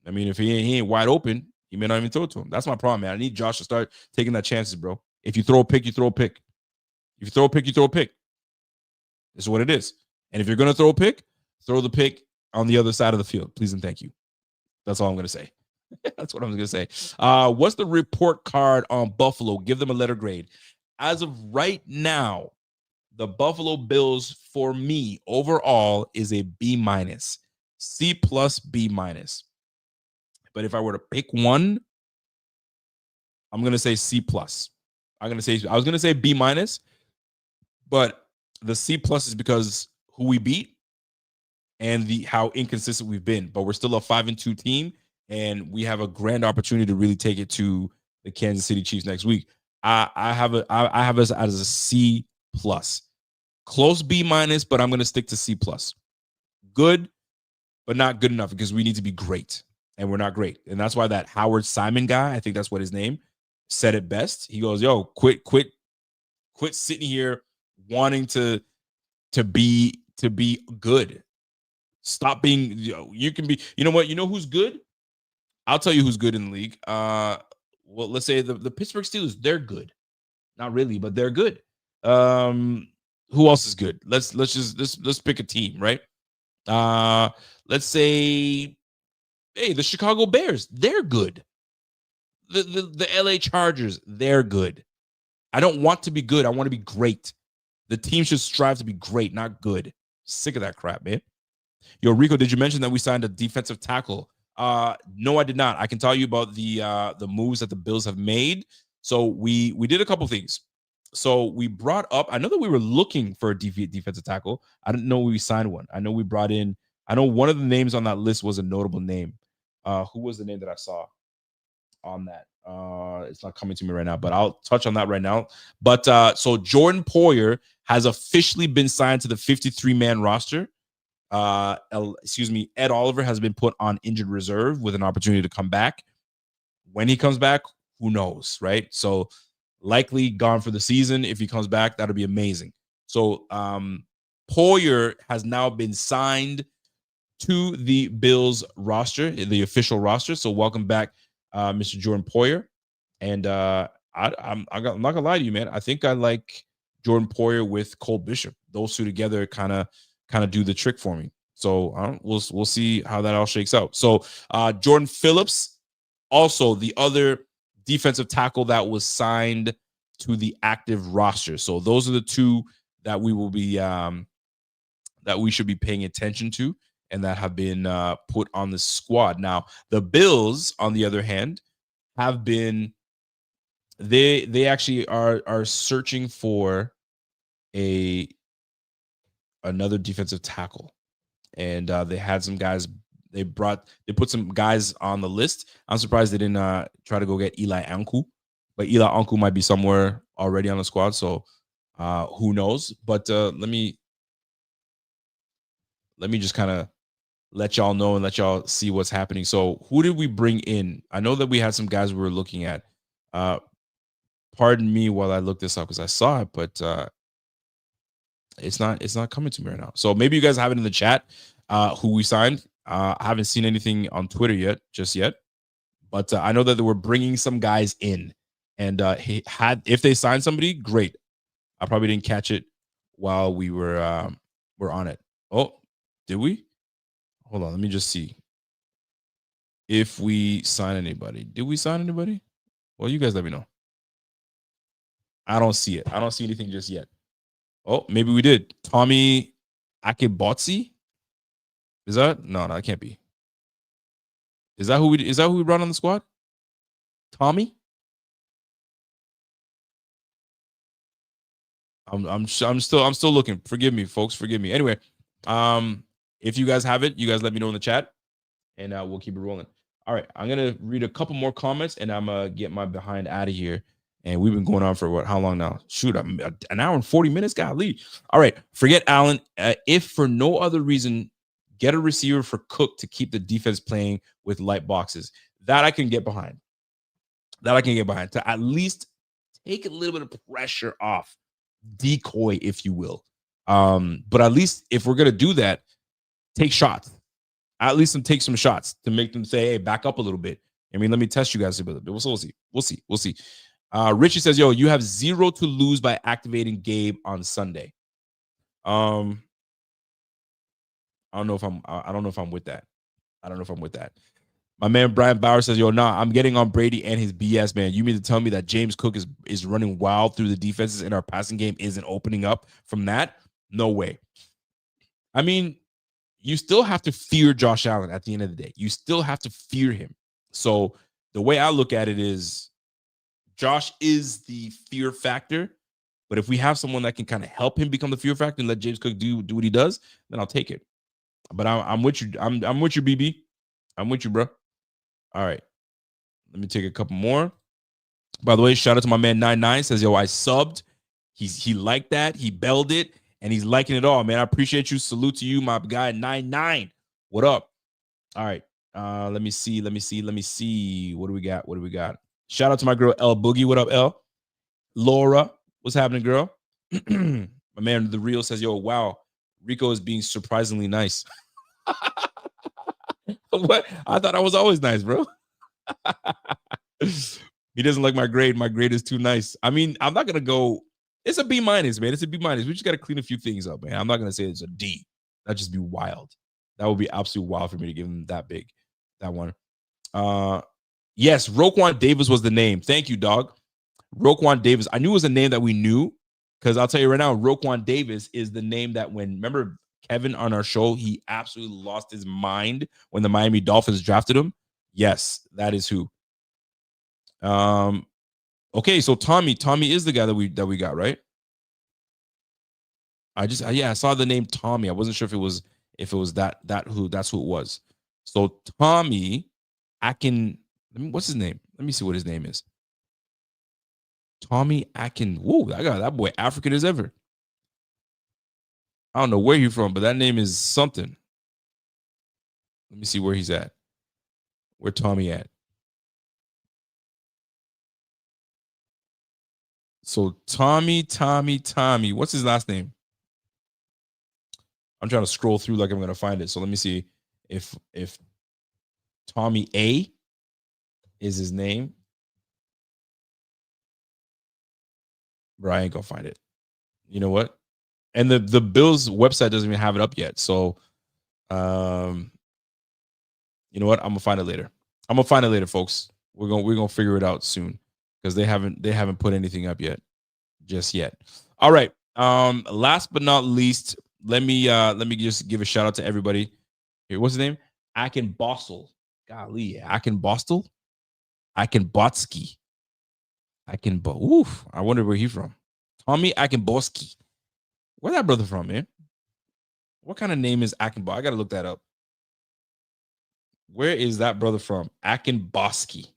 I mean, if he ain't wide open, he may not even throw it to him. That's my problem, man. I need Josh to start taking that chances, bro. If you throw a pick, you throw a pick. If you throw a pick, you throw a pick. This is what it is. And if you're going to throw a pick, throw the pick on the other side of the field. Please and thank you. That's all I'm going to say. That's what I'm going to say. What's the report card on Buffalo? Give them a letter grade. As of right now, the Buffalo Bills, for me, overall, is a B-, C+, B-. But if I were to pick one, I'm going to say C+. I was going to say B-, but the C+ is because who we beat and how inconsistent we've been. But we're still a 5-2 team, and we have a grand opportunity to really take it to the Kansas City Chiefs next week. I have us as a C+. Close B-, but I'm going to stick to C+. Good, but not good enough, because we need to be great, and we're not great. And that's why that Howard Simon guy, I think that's what his name, said it best. He goes, yo, quit sitting here wanting to be good. Stop being, you can be, you know what? You know who's good? I'll tell you who's good in the league. Well, let's say the Pittsburgh Steelers, they're good. Not really, but they're good. Who else is good? Let's pick a team, right? Let's say, hey, the Chicago Bears, they're good. The LA Chargers, they're good. I don't want to be good. I want to be great. The team should strive to be great, not good. Sick of that crap, man. Yo, Rico, did you mention that we signed a defensive tackle? No, I did not. I can tell you about the moves that the Bills have made. So we did a couple things. So we brought up, I know that we were looking for a defensive tackle. I didn't know we signed one. I know we brought in, I know one of the names on that list was a notable name. Who was the name that I saw on that? It's not coming to me right now, but I'll touch on that right now. But so Jordan Poyer has officially been signed to the 53-man roster. Ed Oliver has been put on injured reserve with an opportunity to come back. When he comes back, who knows, right? So likely gone for the season. If he comes back, that'll be amazing. So Poyer has now been signed to the Bills roster, the official roster. So welcome back, Mr. Jordan Poyer. And I'm not gonna lie to you, man. I think I like Jordan Poyer with Cole Bishop. Those two together kind of do the trick for me. So we'll see how that all shakes out. So Jordan Phillips, also the other defensive tackle that was signed to the active roster. So those are the two that we will be that we should be paying attention to and that have been put on the squad. Now, the Bills, on the other hand, have been they actually are searching for another defensive tackle, and they had some guys. They put some guys on the list. I'm surprised they didn't try to go get Eli Anku, but Eli Anku might be somewhere already on the squad. So who knows? But let me just kind of let y'all know and let y'all see what's happening. So who did we bring in? I know that we had some guys we were looking at. Pardon me while I look this up because I saw it, but it's not coming to me right now. So maybe you guys have it in the chat who we signed. I haven't seen anything on Twitter just yet. But I know that they were bringing some guys in. And if they signed somebody, great. I probably didn't catch it while we were on it. Oh, did we? Hold on, let me just see if we sign anybody. Did we sign anybody? Well, you guys let me know. I don't see it. I don't see anything just yet. Oh, maybe we did. Tommy Akibotsi? Is that? No, that can't be. Is that who we brought on the squad? Tommy? I'm still looking. Forgive me, folks. Forgive me. Anyway, if you guys have it, you guys let me know in the chat, and we'll keep it rolling. All right, I'm gonna read a couple more comments, and I'm gonna get my behind out of here. And we've been going on for how long now? Shoot, I'm an hour and 40 minutes. Golly. All right, forget Allen. If for no other reason, get a receiver for Cook to keep the defense playing with light boxes. That I can get behind. To at least take a little bit of pressure off, decoy, if you will. But at least if we're gonna do that, take shots. At least take some shots to make them say, "Hey, back up a little bit." I mean, let me test you guys a bit. We'll see. We'll see. Richie says, "Yo, you have 0 to lose by activating Gabe on Sunday." I don't know if I'm with that. My man Brian Bauer says, "Yo, nah, I'm getting on Brady and his BS, man. You mean to tell me that James Cook is running wild through the defenses and our passing game isn't opening up from that? No way." I mean, you still have to fear Josh Allen at the end of the day. You still have to fear him. So the way I look at it is Josh is the fear factor. But if we have someone that can kind of help him become the fear factor and let James Cook do what he does, then I'll take it. But I'm with you. I'm with you, BB. I'm with you, bro. All right. Let me take a couple more. By the way, shout out to my man 99. Says, "Yo, I subbed. He liked that. He belled it. And he's liking it all, man. I appreciate you. Salute to you, my guy 99. What up?" All right. Let me see. What do we got? Shout out to my girl L Boogie. What up, L? Laura, what's happening, girl? My man The Real says, "Yo, wow, Rico is being surprisingly nice." What? I thought I was always nice, bro. He doesn't like my grade. My grade is too nice. I mean, I'm not gonna go. It's a B minus, man. It's a B minus. We just got to clean a few things up, man. I'm not going to say it's a D. That'd just be wild. That would be absolutely wild for me to give him that big, that one. Yes, Roquan Davis was the name. Thank you, dog. Roquan Davis. I knew it was a name that we knew because I'll tell you right now, Roquan Davis is the name that remember Kevin on our show, he absolutely lost his mind when the Miami Dolphins drafted him. Yes, that is who. Okay, so Tommy is the guy that we got, right? I saw the name Tommy. I wasn't sure if it was that's who it was. So Tommy what's his name? Let me see what his name is. Tommy Akin. Whoa, I got that boy African as ever. I don't know where he's from, but that name is something. Let me see where he's at. Where Tommy at? So Tommy. What's his last name? I'm trying to scroll through like I'm gonna find it. So let me see if Tommy A is his name. Bro, I ain't gonna find it. You know what? And the Bills website doesn't even have it up yet. So you know what? I'm gonna find it later. Folks. We're gonna figure it out soon because they haven't put anything up yet. Just yet. All right. Last but not least, let me just give a shout out to everybody. Here, what's his name? Akin Bostel. Golly, Akin Bostel? Akin Botsky. Oof. I wonder where he's from. Tommy Akinboski. Where's that brother from, man? What kind of name is Akinbo? I gotta look that up. Where is that brother from? Akinboski.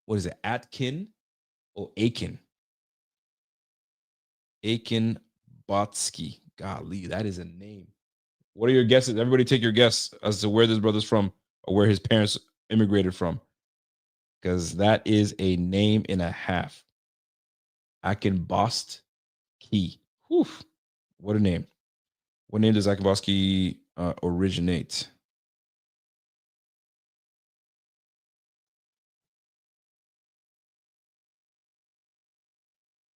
What is it? Atkin or Akin? Akin Botsky. Golly, that is a name. What are your guesses? Everybody take your guess as to where this brother's from or where his parents immigrated from. Because that is a name and a half. Akinboski. Whew. What a name. What name does Akinboski originate?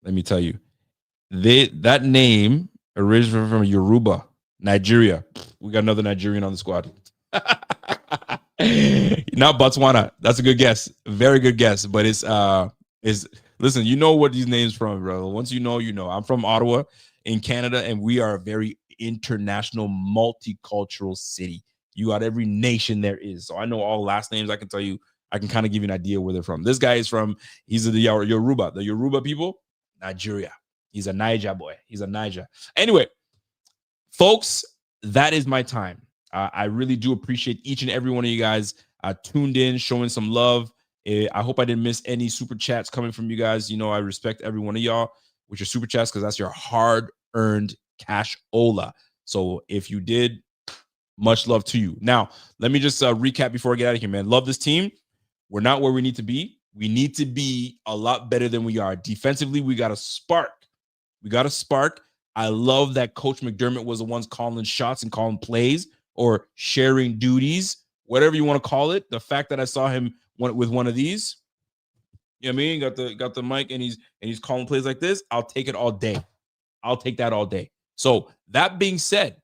let me tell you, that name originated from Yoruba, Nigeria. We got another Nigerian on the squad. Not Botswana. That's a good guess. Very good guess. But it's listen, you know what these names from, bro. Once you know, you know. I'm from Ottawa in Canada, and we are a very international, multicultural city. You got every nation there is. So I know all last names. I can tell you, I can kind of give you an idea where they're from. This guy is from, he's the Yoruba. The Yoruba people, Nigeria. He's a Niger boy. He's a Niger. Anyway, folks, that is my time. I really do appreciate each and every one of you guys tuned in, showing some love. I hope I didn't miss any super chats coming from you guys. You know, I respect every one of y'all with your super chats because that's your hard-earned cash-ola. So if you did, much love to you. Now, let me just recap before I get out of here, man. Love this team. We're not where we need to be. We need to be a lot better than we are. Defensively, we got a spark. We got a spark. I love that Coach McDermott was the ones calling shots and calling plays or sharing duties, whatever you want to call it. The fact that I saw him with one of these, you know what I mean? Got the mic and he's calling plays like this. I'll take it all day. I'll take that all day. So that being said,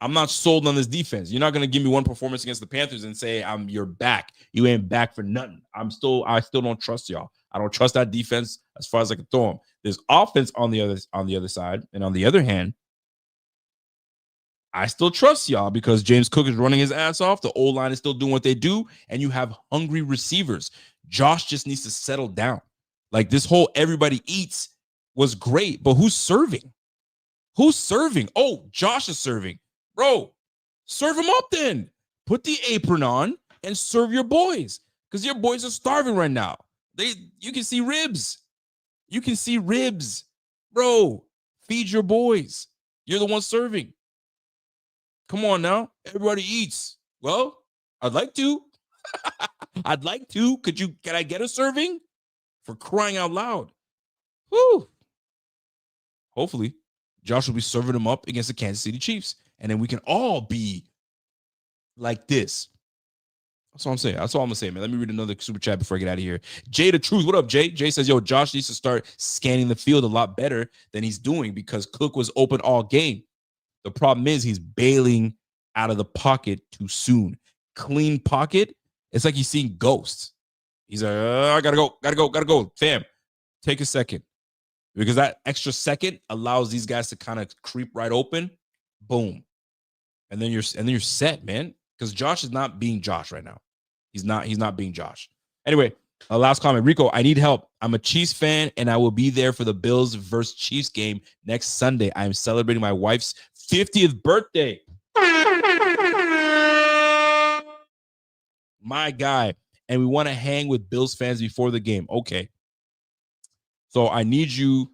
I'm not sold on this defense. You're not going to give me one performance against the Panthers and say you're back. You ain't back for nothing. I still don't trust y'all. I don't trust that defense as far as I can throw them. There's offense on the other side, and on the other hand, I still trust y'all because James Cook is running his ass off. The O-line is still doing what they do, and you have hungry receivers. Josh just needs to settle down. Like this whole everybody eats was great, but who's serving? Who's serving? Oh, Josh is serving. Bro, serve them up then. Put the apron on and serve your boys because your boys are starving right now. You can see ribs. You can see ribs. Bro, feed your boys. You're the one serving. Come on now. Everybody eats. Well, I'd like to. I'd like to. Can I get a serving? For crying out loud. Woo. Hopefully, Josh will be serving them up against the Kansas City Chiefs. And then we can all be like this. That's all I'm saying. That's all I'm going to say, man. Let me read another super chat before I get out of here. Jay the Truth. What up, Jay? Jay says, yo, Josh needs to start scanning the field a lot better than he's doing because Cook was open all game. The problem is he's bailing out of the pocket too soon. Clean pocket, it's like he's seeing ghosts. He's like, I gotta go. Fam, take a second. Because that extra second allows these guys to kind of creep right open. Boom. And then you're set, man. Because Josh is not being Josh right now. He's not being Josh. Anyway, last comment. Rico, I need help. I'm a Chiefs fan, and I will be there for the Bills versus Chiefs game next Sunday. I am celebrating my wife's 50th birthday. My guy. And we want to hang with Bills fans before the game. Okay. So I need you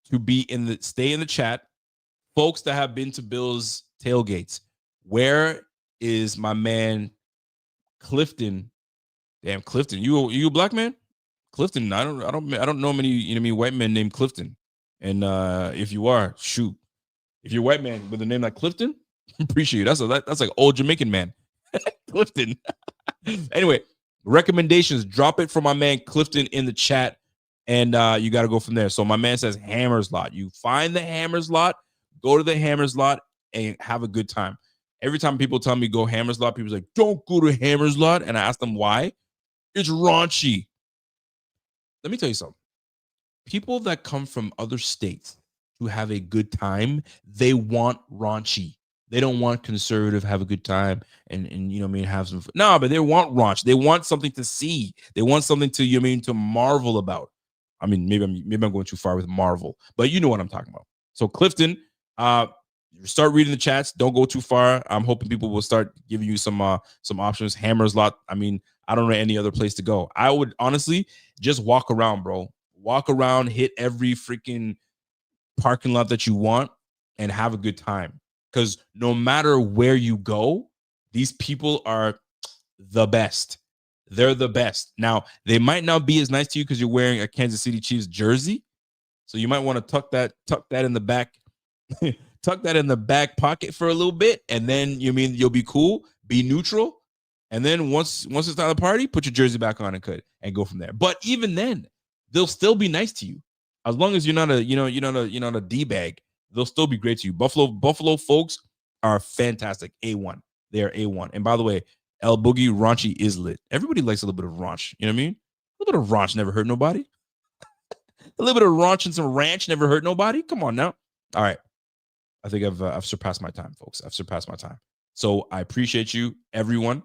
to stay in the chat. Folks that have been to Bills tailgates, where is my man Clifton? Damn, Clifton, you a black man? Clifton, I don't know many white men named Clifton. And if you are, shoot. If you're a white man with a name like Clifton, appreciate you. That's like old Jamaican man. Clifton. Anyway, recommendations, drop it for my man Clifton in the chat. And you got to go from there. So my man says Hammers Lot. You find the Hammers Lot, go to the Hammers Lot, and have a good time. Every time people tell me go Hammers Lot, people's like, don't go to Hammers Lot. And I ask them why. It's raunchy. Let me tell you something. People that come from other states to have a good time, they want raunchy. They don't want conservative, have a good time, and you know what I mean, have some. No, but they want raunch. They want something to see. They want something to, you know what I mean, to marvel about. I mean, maybe I'm going too far with Marvel, but you know what I'm talking about. So Clifton, start reading the chats. Don't go too far. I'm hoping people will start giving you some options. Hammers Lot. I mean, I don't know any other place to go. I would honestly just walk around, bro. Walk around, hit every freaking parking lot that you want, and have a good time. Because no matter where you go, these people are the best. They're the best. Now, they might not be as nice to you because you're wearing a Kansas City Chiefs jersey. So you might want to tuck that in the back, tuck that in the back pocket for a little bit. And then you'll be cool, be neutral. And then once it's time to party, put your jersey back on and go from there. But even then, they'll still be nice to you. As long as you're not a D-bag, they'll still be great to you. Buffalo folks are fantastic. A1. They are A1. And by the way, El Boogie raunchy is lit. Everybody likes a little bit of raunch. You know what I mean? A little bit of raunch never hurt nobody. A little bit of raunch and some ranch never hurt nobody. Come on now. All right. I think I've surpassed my time, folks. I've surpassed my time. So I appreciate you, everyone.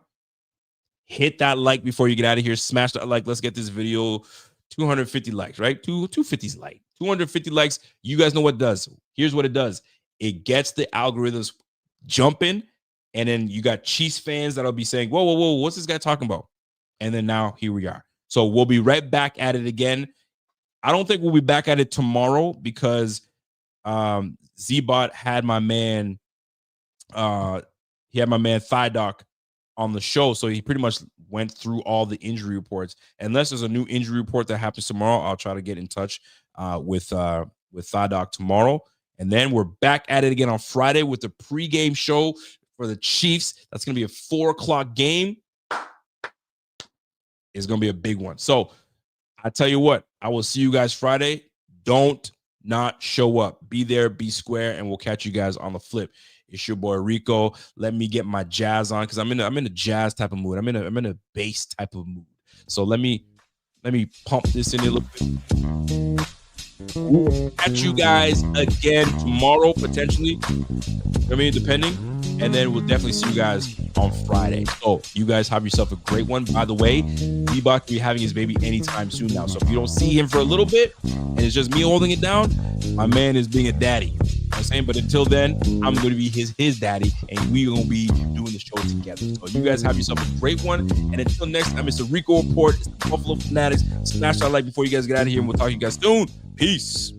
Hit that like before you get out of here. Smash that like. Let's get this video 250 likes, right? 250's like 250 likes. You guys know what it does. Here's what it does. It gets the algorithms jumping, and then you got Chiefs fans that'll be saying, whoa, what's this guy talking about? And then now here we are. So we'll be right back at it again. I don't think we'll be back at it tomorrow because Z-Bot had my man, Thigh Doc on the show. So he pretty much went through all the injury reports. Unless there's a new injury report that happens tomorrow, I'll try to get in touch with Thigh Doc tomorrow. And then we're back at it again on Friday with the pregame show for the Chiefs. That's going to be a 4:00 game. It's going to be a big one. So I tell you what, I will see you guys Friday. Don't not show up. Be there, be square, and we'll catch you guys on the flip. It's your boy Rico. Let me get my jazz on because I'm in a jazz type of mood. I'm in a bass type of mood. So let me pump this in a little bit. We'll catch you guys again tomorrow, potentially. I mean, depending. And then we'll definitely see you guys on Friday. So you guys have yourself a great one. By the way, D-Bot will be having his baby anytime soon now. So if you don't see him for a little bit and it's just me holding it down, my man is being a daddy. You know what I'm saying? But until then, I'm going to be his daddy, and we're going to be doing the show together. So you guys have yourself a great one. And until next time, it's the Rico Report. It's the Buffalo Fanatics. Smash that like before you guys get out of here, and we'll talk to you guys soon. Peace.